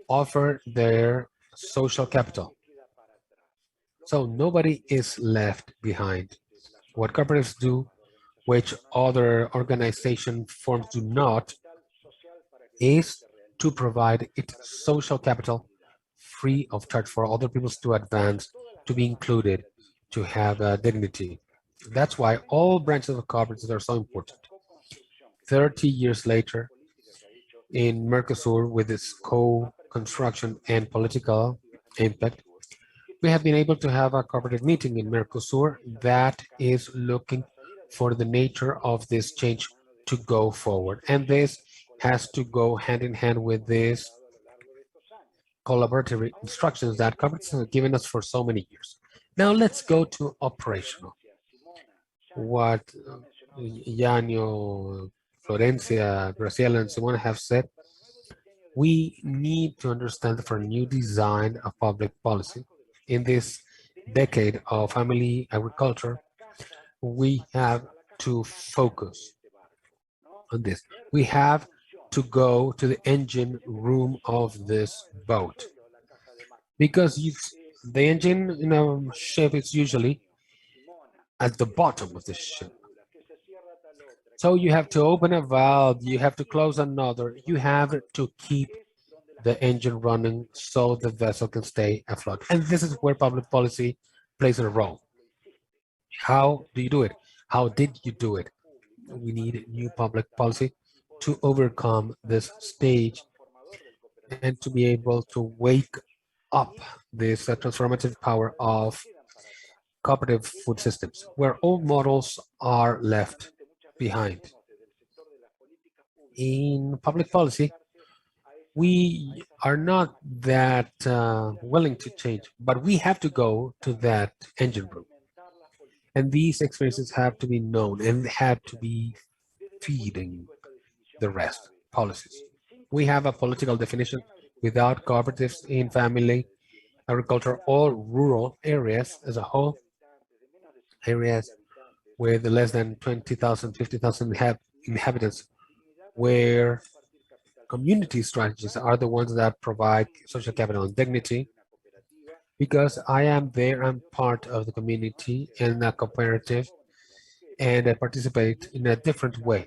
offer their social capital. So nobody is left behind. What cooperatives do, which other organization forms do not, is to provide its social capital free of charge for other people to advance, to be included, to have dignity. That's why all branches of cooperatives are so important. 30 years later, in Mercosur, with its co-construction and political impact, we have been able to have a cooperative meeting in Mercosur that is looking for the nature of this change to go forward. And this has to go hand in hand with this collaborative instructions that cooperatives have given us for so many years. Now let's go to operational. What Yanio, Florencia, Graciela, and Simona have said, we need to understand for a new design of public policy. In this decade of family agriculture, we have to focus on this. We have to go to the engine room of this boat, because the engine in a ship is usually at the bottom of the ship. So you have to open a valve, you have to close another, you have to keep the engine running so the vessel can stay afloat. And this is where public policy plays a role. How do you do it? How did you do it? We need new public policy to overcome this stage and to be able to wake up this transformative power of cooperative food systems, where old models are left behind. In public policy, we are not that willing to change, but we have to go to that engine room. And these experiences have to be known and have to be feeding the rest policies. We have a political definition without cooperatives in family, agriculture, or rural areas as a whole, areas with less than 20,000, 50,000 inhabitants, where community strategies are the ones that provide social capital and dignity. Because I am there, I'm part of the community and a cooperative, and I participate in a different way.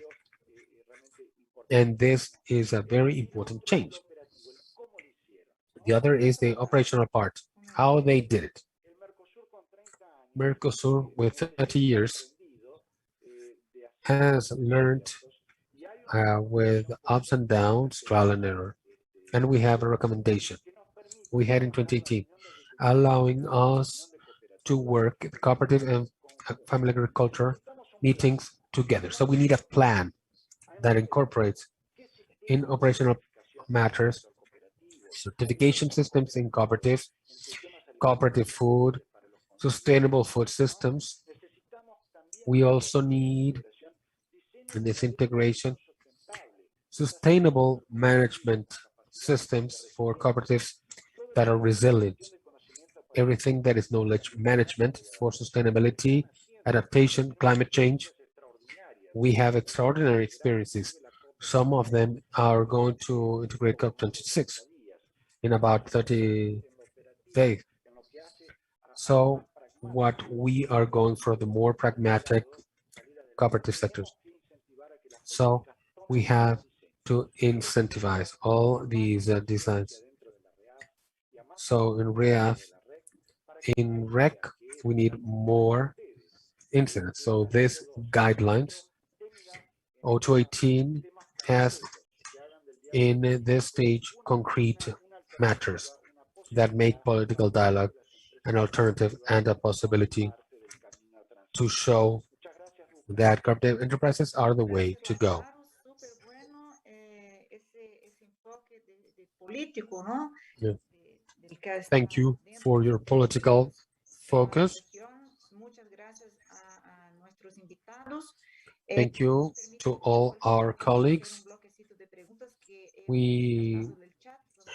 And this is a very important change. The other is the operational part, how they did it. Mercosur, with 30 years, has learned with ups and downs, trial and error. And we have a recommendation we had in 2018, allowing us to work the cooperative and family agriculture meetings together. So we need a plan that incorporates in operational matters, certification systems in cooperatives, cooperative food, sustainable food systems. We also need, in this integration, sustainable management systems for cooperatives that are resilient. Everything that is knowledge management for sustainability, adaptation, climate change. We have extraordinary experiences. Some of them are going to integrate COP26 in about 30 days. So what we are going for the more pragmatic cooperative sectors. So we have to incentivize all these designs. So in REAF, in REC, we need more incidents. So these guidelines, 0218 has in this stage concrete matters that make political dialogue an alternative and a possibility to show that cooperative enterprises are the way to go. Yeah. Thank you for your political focus. Thank you to all our colleagues. We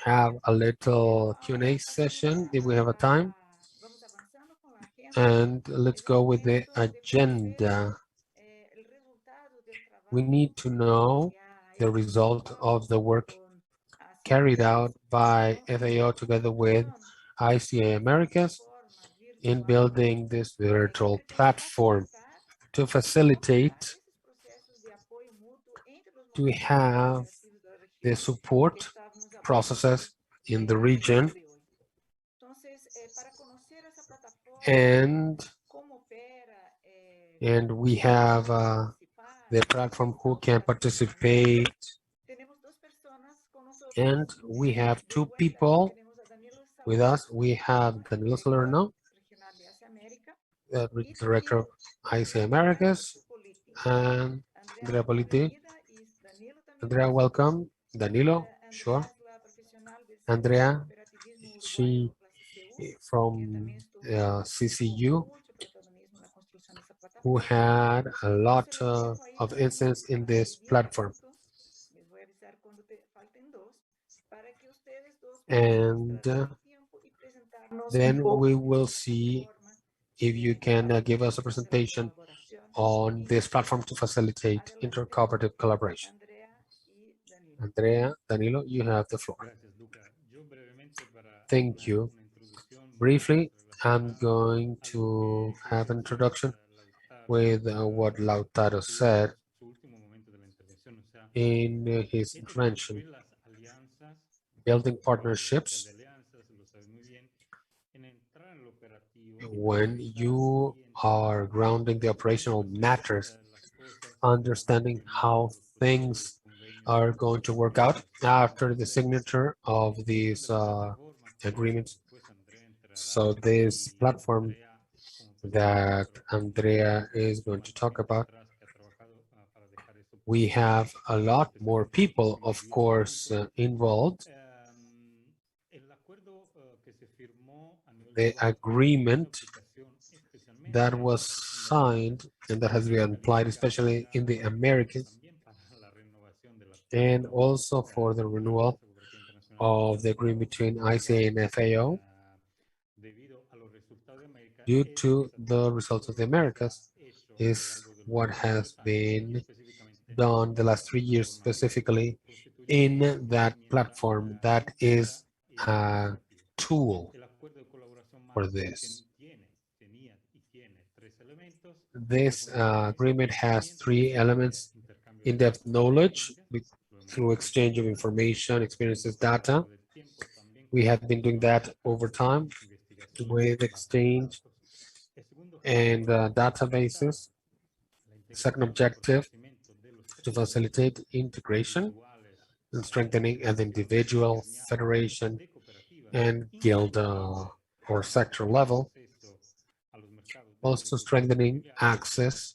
have a little Q&A session if we have a time. And let's go with the agenda. We need to know the result of the work carried out by FAO together with ICA Americas in building this virtual platform to facilitate, to have the support processes in the region. And we have the platform who can participate. And we have two people with us. We have Danilo Salerno, the Director of ICA Americas, and Andrea Politi. Andrea, welcome. Danilo, sure. Andrea, she from CCU, who had a lot of incidents in this platform. And then we will see if you can give us a presentation on this platform to facilitate inter-cooperative collaboration. Andrea, Danilo, you have the floor. Thank you. Briefly, I'm going to have an introduction with what Lautaro said in his intervention. building partnerships. When you are grounding the operational matters, understanding how things are going to work out after the signature of these agreements. So this platform that Andrea is going to talk about, we have a lot more people, of course, involved. The agreement that was signed and that has been applied, especially in the Americas, and also for the renewal of the agreement between ICA and FAO, due to the results of the Americas, is what has been done the last 3 years, specifically in that platform that is a tool for this. This agreement has 3 elements: in-depth knowledge through exchange of information, experiences, data. We have been doing that over time with exchange and databases. Second objective, to facilitate integration and strengthening at the individual, federation, and guild or sector level. Also strengthening access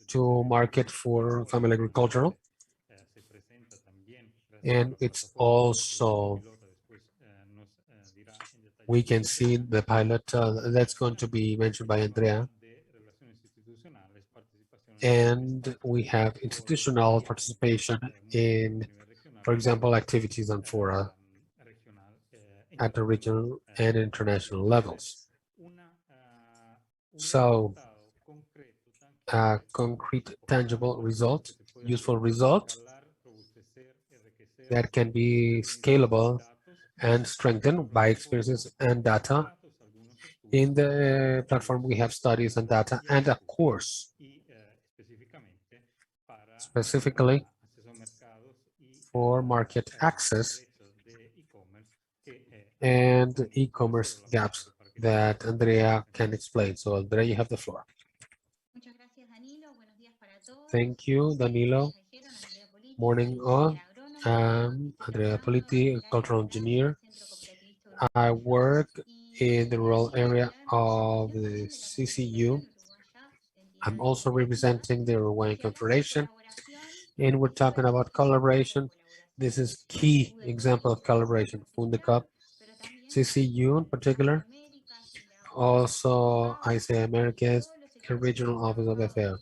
to market for family agricultural. And it's also, we can see the pilot that's going to be mentioned by Andrea. And we have institutional participation in, for example, activities on fora at the regional and international levels. So a concrete, tangible result, useful result that can be scalable and strengthened by experiences and data. In the platform, we have studies and data and a course specifically for market access and e-commerce gaps that Andrea can explain. So Andrea, you have the floor. Thank you, Danilo. Morning all. I'm Andrea Politi, a cultural engineer. I work in the rural area of the CCU. I'm also representing the Uruguayan Confederation, and we're talking about collaboration. This is key example of collaboration. Fundicop, CCU in particular, also ICA Americas, the regional office of FAO,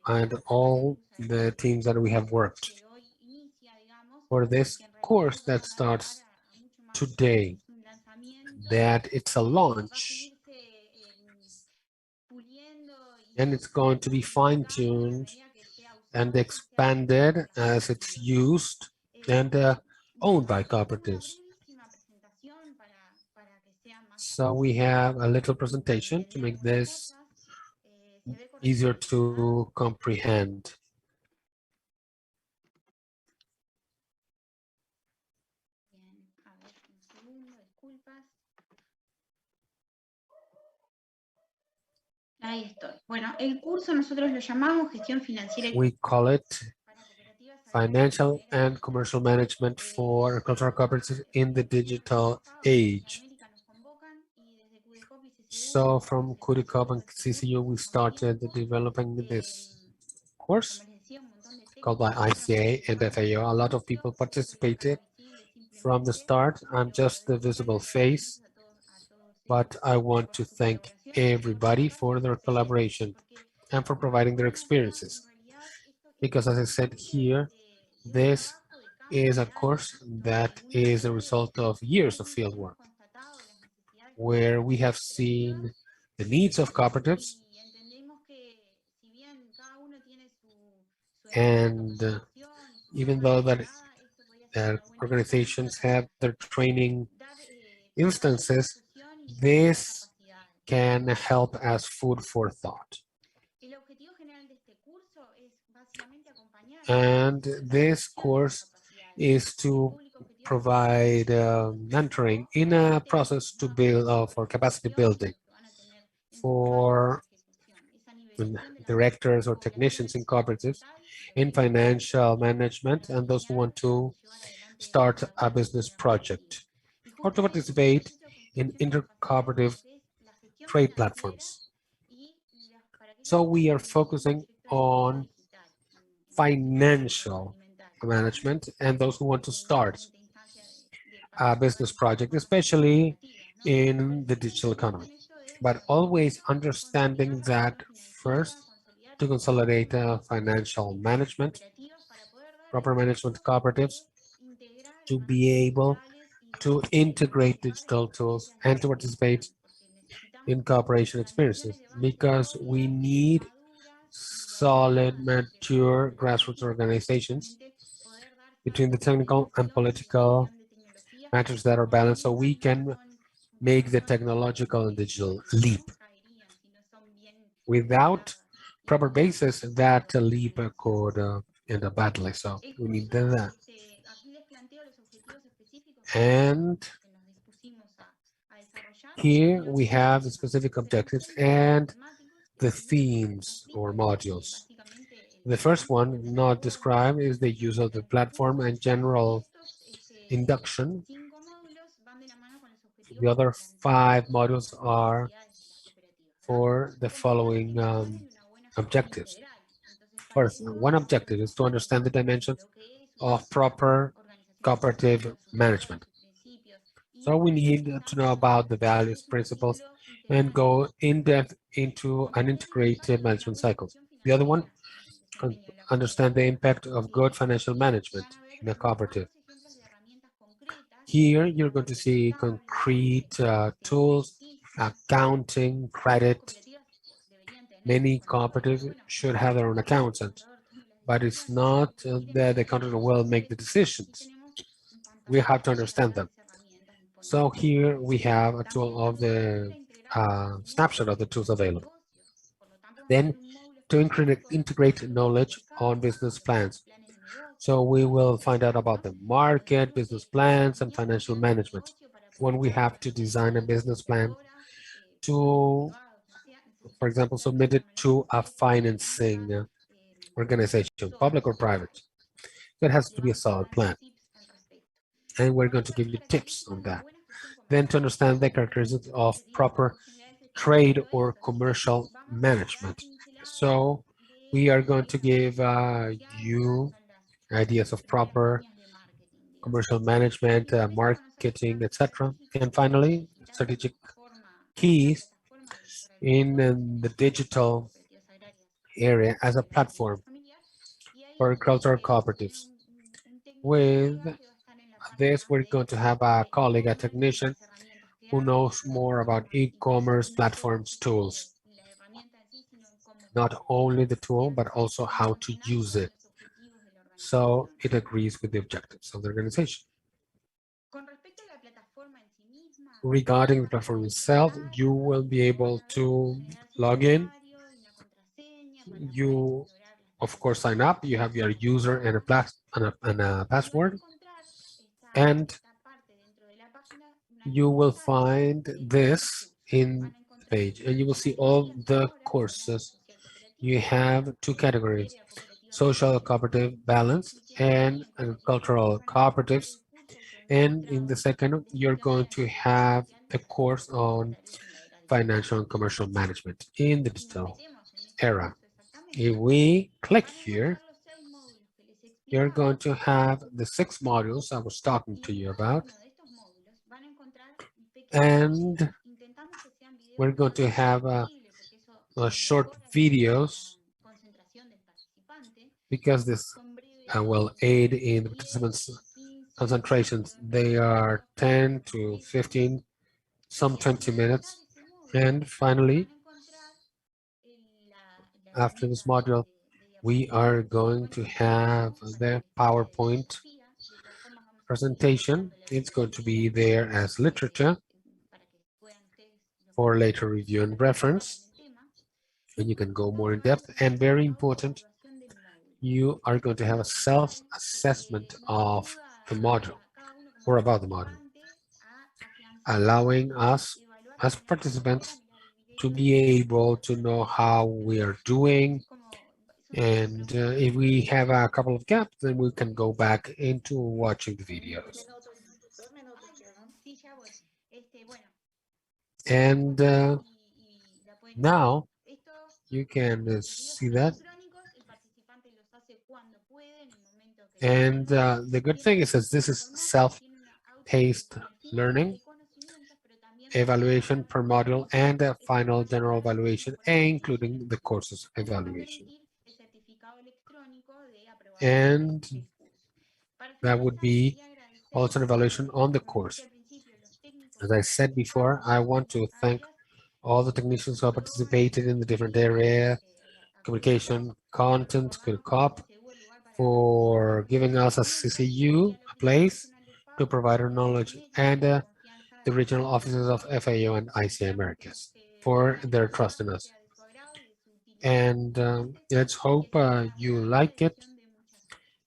and all the teams that we have worked for this course that starts today, that it's a launch and it's going to be fine-tuned and expanded as it's used and owned by cooperatives. So we have a little presentation to make this easier to comprehend. Ahí estoy. Bueno, el curso nosotros lo llamamos gestión financiera. We call it Financial and Commercial Management for Agricultural Cooperatives in the Digital Age. So from Curicop and CCU, we started developing this course called by ICA and FAO. A lot of people participated from the start. I'm just the visible face, but I want to thank everybody for their collaboration and for providing their experiences. Because as I said here, this is a course that is a result of years of fieldwork, where we have seen the needs of cooperatives and even though that organizations have their training instances, this can help as food for thought. And this course is to provide mentoring in a process to build for capacity building for directors or technicians in cooperatives, in financial management, and those who want to start a business project or to participate in inter-cooperative trade platforms. So we are focusing on financial management and those who want to start a business project, especially in the digital economy. But always understanding that first, to consolidate financial management, proper management cooperatives, to be able to integrate digital tools and to participate in cooperation experiences, because we need solid, mature grassroots organizations between the technical and political matters that are balanced so we can make the technological and digital leap. Without proper basis, that leap could end up badly. So we need that. And here we have the specific objectives and the themes or modules. The first one, not described, is the use of the platform and general induction. The other 5 modules are for the following objectives. First, one objective is to understand the dimensions of proper cooperative management. So we need to know about the values, principles, and go in depth into an integrated management cycle. The other one, understand the impact of good financial management in a cooperative. Here, you're going to see concrete tools, accounting, credit. Many cooperatives should have their own accountant, but it's not that the accountant will make the decisions. We have to understand them. So here we have a tool of the snapshot of the tools available. Then to integrate knowledge on business plans. So we will find out about the market, business plans, and financial management. When we have to design a business plan to, for example, submit it to a financing organization, public or private, that has to be a solid plan. And we're going to give you tips on that. Then to understand the characteristics of proper trade or commercial management. So we are going to give you ideas of proper commercial management, marketing, etc. And finally, strategic keys in the digital area as a platform for agricultural cooperatives. With this, we're going to have a colleague, a technician, who knows more about e-commerce platforms tools. Not only the tool, but also how to use it. So it agrees with the objectives of the organization. Regarding the platform itself, you will be able to log in. You, of course, sign up. You have your user and a password. And you will find this in the page, and you will see all the courses. You have 2 categories: social cooperative balance and agricultural cooperatives. And in the second, you're going to have a course on financial and commercial management in the digital era. If we click here, you're going to have the 6 modules I was talking to you about. And we're going to have short videos because this will aid in the participants' concentrations. They are 10 to 15, some 20 minutes. And finally, after this module, we are going to have the PowerPoint presentation. It's going to be there as literature for later review and reference. And you can go more in depth. And very important, you are going to have a self-assessment of the module. or about the module, allowing us as participants to be able to know how we are doing. And if we have a couple of gaps, then we can go back into watching the videos. 2 minutos quedan. Sí, ya voy. Bueno, And now esto, you can los see videos son that. electrónicos, el participante los hace cuando puede, en el momento que And puede. the good thing is that this is self-paced learning, evaluation per module, and a final general evaluation, including the courses evaluation. And that would be also an evaluation on the course. As I said before, I want to thank all the technicians who have participated in the different area, communication, content, COP, for giving us a CCU, a place to provide our knowledge, and the regional offices of FAO and ICI Americas for their trust in us. And let's hope you like it,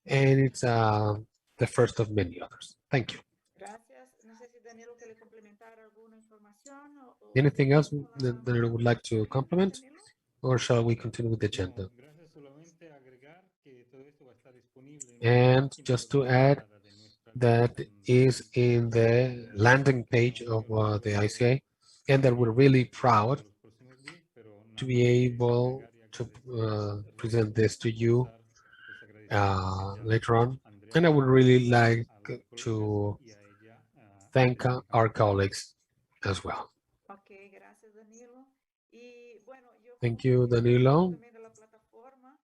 and it's the first of many others. Thank you. Gracias. No sé si Danilo quiere complementar alguna información o Anything else seguimos con that la- you would like to complement, Danilo? or shall we continue with the agenda? No, gracias. Solamente agregar que todo esto va a estar disponible en And la just to página add, de nuestra that is in the landing page of the ICA, and that we're really proud los próximos días, pero to nada be más able agregar y to agradecer, present this to you reforzar los agradecimientos que ya later on. Andrea And I would really like a los colegas to y a ella thank our colleagues as well. Ok, gracias Danilo. Y bueno, yo Thank como you, Danilo. también de la plataforma,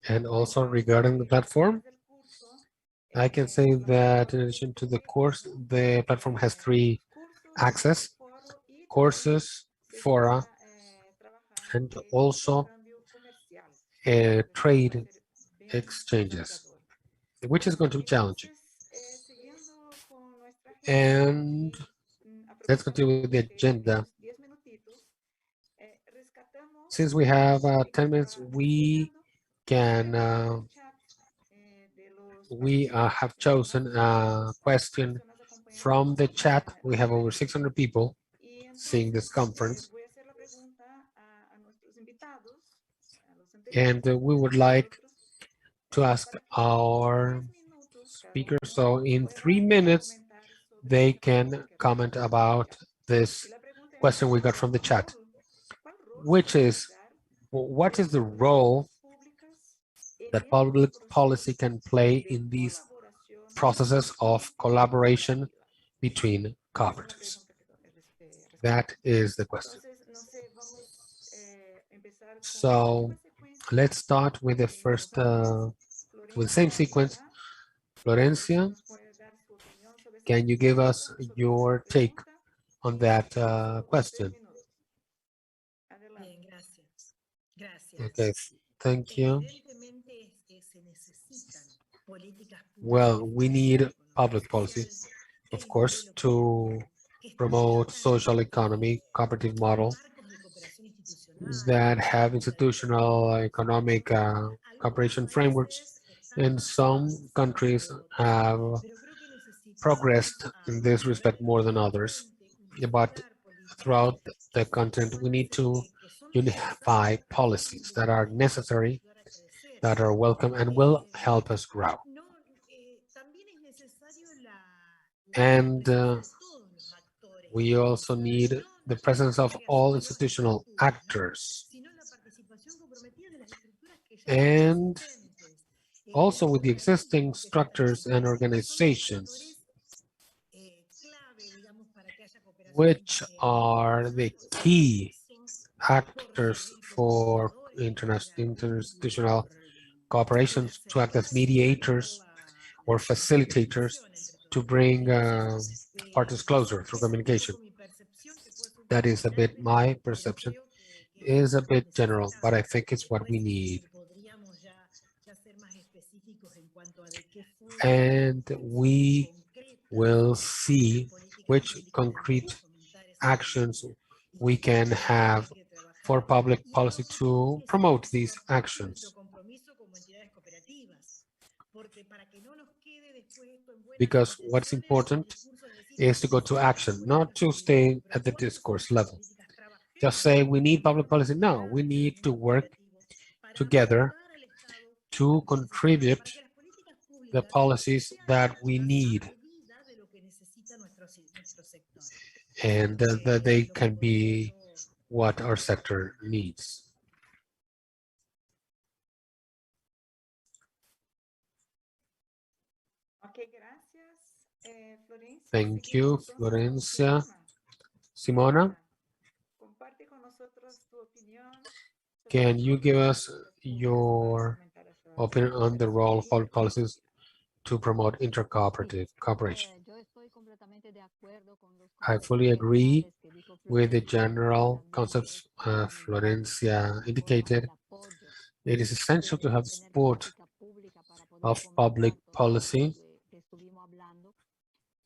And also comentar regarding the que platform, además del curso, I can say la that in plataforma addition tiene to the tres course, accesos, the platform has 3 cursos, access, foro y también courses, se fora, está trabajando and also intercambio comercial, lo cual va a trade ser bien exchanges, retador. which is going to be challenging. Entonces, siguiendo con nuestra agenda And y let's continue with the aprovechando que agenda. tenemos 10 minutitos, rescatamos Since we have lo que 10 se minutes, estaba we desarrollando can en el chat de los we participantes have que están chosen a las question personas acompañándonos from the chat. en We la have over conferencia. 600 people Y seeing this entonces conference, voy a hacer la pregunta a nuestros invitados, a los and anteriores que we estuvieron would con like nosotros, to ask para que our en 10 minutos cada speakers. uno So in 3 pueda minutes, comentar sobre they esta pregunta can que comment recibimos en el about chat. Y this la pregunta es, question we got from the chat, ¿cuál rol se which puede is, dar what is desde the las role políticas públicas en that estos public policy procesos can play de in these colaboración processes of collaboration intercooperativa? between Esa es la cooperatives? pregunta que rescatamos. That is the question. Entonces, no sé, vamos empezar con la So misma secuencia. let's start with the Las first, damas, with the same Florencia, sequence. Pilar, si Florencia, nos puede dar su opinión sobre esta can you give us sobre your esta take pregunta. on that Solo 3 question? minutos. Adelante. Bien, gracias. Gracias. Okay, thank you. Evidentemente se necesitan políticas públicas Well, we need de public economía policy, social, of el course, modelo to cooperativo, que promote establezcan social economy, cooperative model marcos de cooperación institucional, that have marcos de institutional economic algunos cooperation frameworks. países And some countries de otros, have pero creo que necesitamos progressed in this respect more than others. But unificar políticas throughout the que continent, we need to son unify necesarias para policies that are necessary, ayudar a crecer. that are welcome, and will help us grow. No, también es necesario And presencia de todos los actores we also need the presence of all institutional actors. sino la participación comprometida de las estructuras que ya And existentes. also with the Los existing organismos que structures and son los organizations, actores, clave, digamos, para que haya cooperación which are the key son actors for institutional cooperations, to act as mediators or facilitators, to bring parties closer through communication. That is a bit my perception, is a bit general, but I think it's what we need. And we will see which concrete actions we can have for public policy to promote these actions. because what's important is to go to action, not to stay at the discourse level. Just say we need public policy. No, we need to work together to contribute the policies that we need, and that they can be what our sector needs. Ok, gracias. Florencia. Thank Seguimos you, entonces con Florencia. Simona. Simona, Comparte con nosotros tu opinión sobre can el you rol give de us políticas públicas your para fomentar la opinion on the role of public policies to promote Sí, inter-cooperative cooperation? yo estoy completamente de acuerdo con los I conceptos fully agree generales que dijo with the Florencia, general también concepts fundamental Florencia el indicated. apoyo It is que essential to debe have tener support política pública para poder of public fomentar todo policy, esto que estuvimos hablando.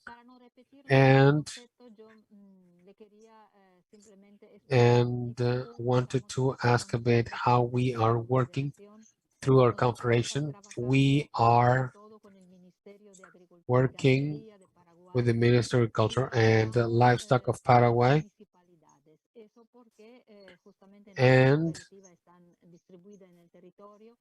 Para no repetir muchos and conceptos, yo le quería simplemente explicar un poquito cómo wanted estamos to ask a trabajando bit nosotros how como we are working confederación. through our Nosotros confederation. trabajamos We sobre are todo con el Ministerio de Agricultura y working Ganadería de with the Paraguay Ministry of y Agriculture and trabajamos Livestock of con las Paraguay, municipalidades. Eso porque justamente nuestra and cooperativa están distribuidas en el territorio,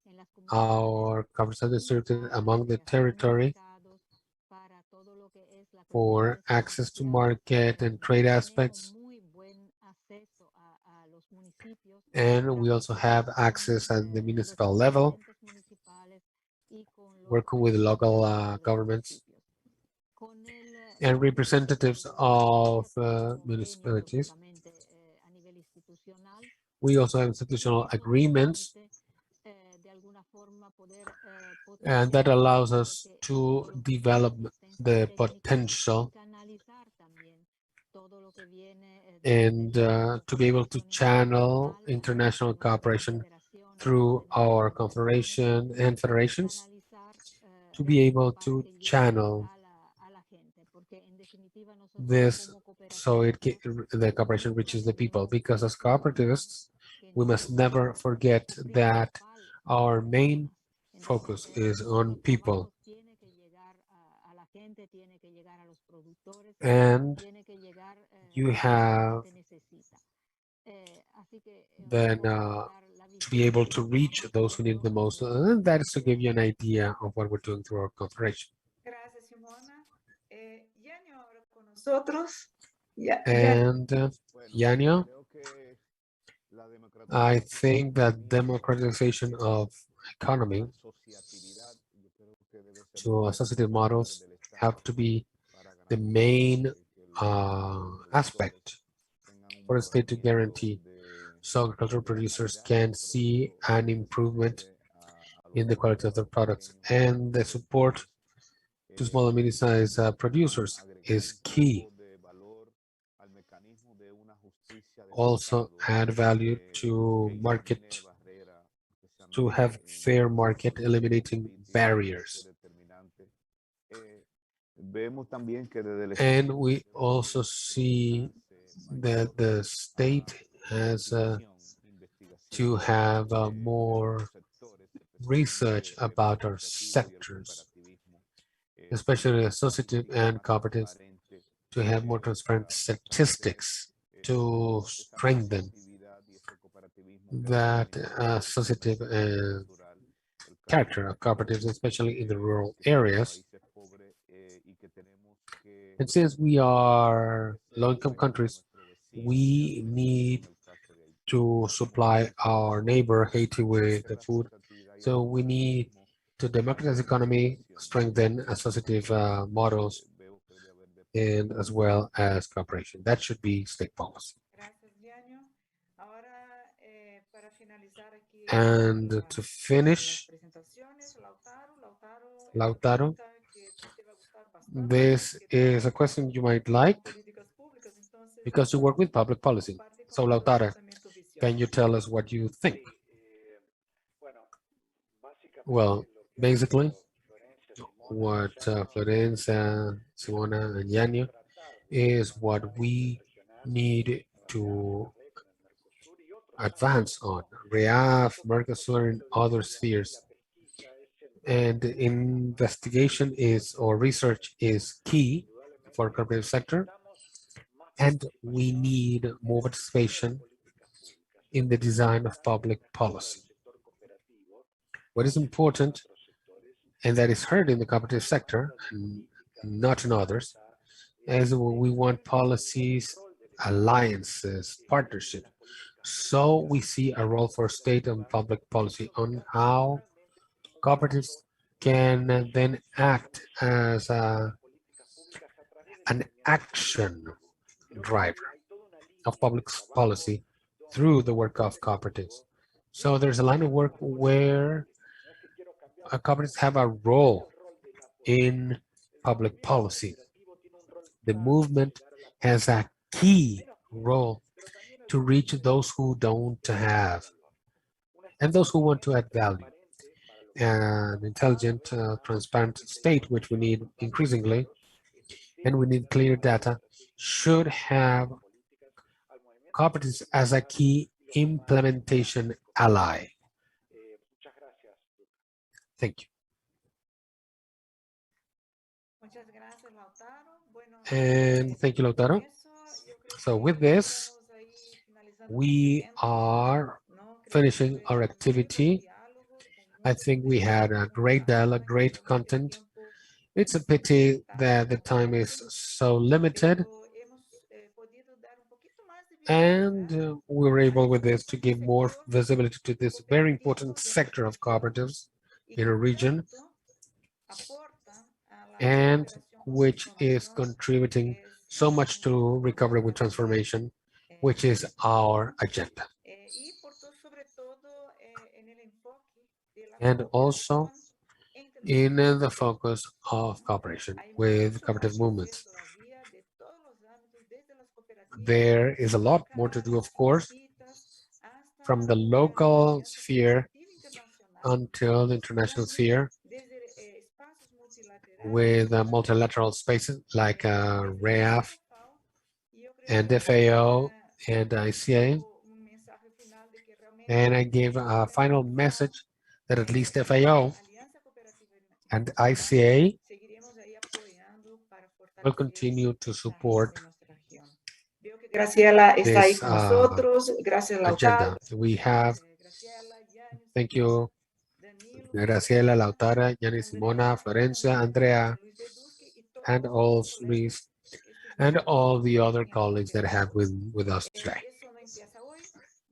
en las our comunidades covers are y distributed para among the creación de territory mercados, para todo lo que es la for cuestión access to comercial. market and trade Tenemos aspects. muy buen acceso a los municipios. And we also have Trabajamos access con at the los municipal level, presidentes municipales y con los working with local representantes de los governments municipios. Con el and representatives of convenios municipalities. lógicamente a nivel institucional. We also have institutional Eso nos agreements, permite de alguna forma poder and that potenciar allows todo us to lo que tiene develop asistencia the técnica y potential canalizar también todo lo que viene and desde la to be able to cooperación channel internacional international a nuestras cooperation confederaciones, through nuestras our federaciones confederation and y federations, canalizar to be esto able para to que llegue channel a la gente, porque en definitiva nosotros this como so cooperativistas the cooperation nunca reaches the people. debemos Because as olvidar cooperativists, que we must nuestro never forget that principal our son las main personas. focus Entonces, is on nuestro people, trabajo tiene que llegar a la gente, tiene que llegar a los productores, and tiene que llegar you a quien have realmente necesita. Así que un then poco para dar la to be visión able de lo to que reach estamos those who need haciendo the most. desde That is to nuestro give you an idea of what we're doing through our confederation. Gracias, Simona. Yanio, ahora con nosotros. And Yanio, I think that democratization of economy to associative models have to be the main aspect for the state to guarantee so agricultural producers can see an improvement in the quality of their products, and the support to small and medium-sized producers is key. Also add value to market, to have fair market, eliminating barriers. And we also see that the state has to have more research about our sectors, especially associative and cooperatives, to have more transparent statistics to strengthen that associative character of cooperatives, especially in the rural areas. And since we are low-income countries, we need to supply our neighbor Haiti with the food. So we need to democratize the economy, strengthen associative models, and as well as cooperation. That should be state policy. Gracias, Yanio. Ahora, para finalizar aquí And to las finish, presentaciones, Lautaro, Lautaro, pregunta que te va a gustar bastante, this que tiene is a que ver question you might con like políticas públicas. Entonces, because you work with public policy. comparte con So nosotros Lautaro, también tu visión. can you tell us what you think? Well, basically, what Florencia, Simona, and Yanio is what we need to advance on. REAF, Mercosur, and other spheres. And investigation is, or research is key for cooperative sector. And we need more participation in the design of public policy. What is important, and that is heard in the cooperative sector, and not in others, is we want policies, alliances, partnership. So we see a role for state and public policy on how cooperatives can then act as an action driver of public policy through the work of cooperatives. So there's a line of work where cooperatives have a role in public policy. The movement has a key role to reach those who don't have and those who want to add value. An intelligent, transparent state, which we need increasingly, and we need clear data, should have cooperatives as a key implementation ally. Thank you. Muchas gracias, Lautaro. Bueno, And thank you, Lautaro. eso, yo creo So que with this, estamos ahí finalizando we nuestro tiempo, are ¿no? Creo que finishing fue our un lindo activity. diálogo con I muchas think we had a great dialogue, great content. It's a pity that the time is so limited, pero hemos podido dar un poquito más de and visibilidad we were able with this to give more sector visibility to this very important sector of cooperatives y in que a region, tanto aportan a la and recuperación con which is transformación, contributing que es so much to nuestro recovery with objetivo, transformation, which is our agenda. y sobre todo en el enfoque de la And also cooperación in internacional. the focus of cooperation Hay with mucho cooperative más que hacer movements. todavía de todos los ámbitos, desde las cooperativas There is a lot more to do, of course, locales, chiquitas, from the hasta local alianzas sphere cooperativas internacionales, until the international donde sphere, desde espacios multilaterales with multilateral spaces like desde REAF la FAO, y yo creo and que FAO and ICA. un mensaje final de que realmente And I gave a final message that at least FAO Alianza Cooperativa and ICA seguiremos ahí apoyando para will fortalecer continue to la support agenda en nuestra región. Veo que Graciela está ahí this con nosotros. Gracias, Lautaro. agenda. We have, Graciela, Yanis, thank you, Danilo, Graciela, Florencia, Lautara, Yanni, Simona, Andrea, Florencia, Andrea, Andrea, Luis Bedusky y todos and los all otros colegas que and estuvieron all the other en la colleagues that cooperación. have with us today. Eso no empieza hoy,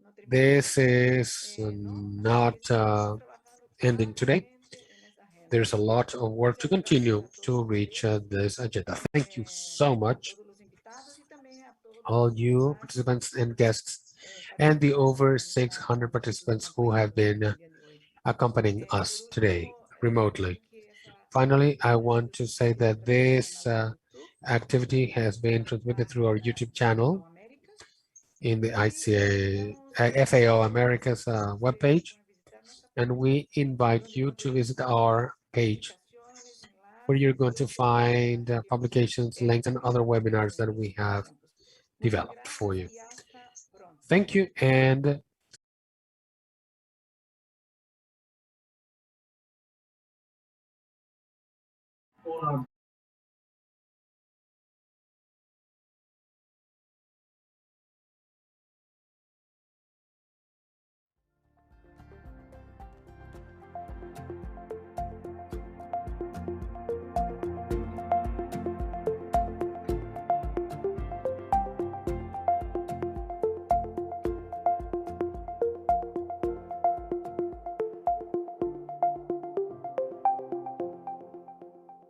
no termina This hoy, is ¿no? Así not que seguimos trabajando ending today. arduamente en esa agenda. There's a lot of work to Muchas gracias continue a to todos reach ustedes, this agenda. Thank you so a much, todos los invitados y también a todos all los you demás participants and guests, and the participantes over que nos han 600 participants who acompañado have been el día de hoy. accompanying Por us today último, remotely. decir que esa Finally, I actividad want to say se that transmite en this canal de YouTube activity has been de transmitted la through our YouTube channel Américas in the y ICA, convidamos a FAO todos America's aquellos que webpage, puedan visitar nuestra and página we invite donde you to podrán visit encontrar our page, publicaciones, where you're going enlaces to y otros find temas que hemos publications, links, and other webinars en that los we have tiempos. Muchas developed for gracias you. y hasta pronto. Thank you, and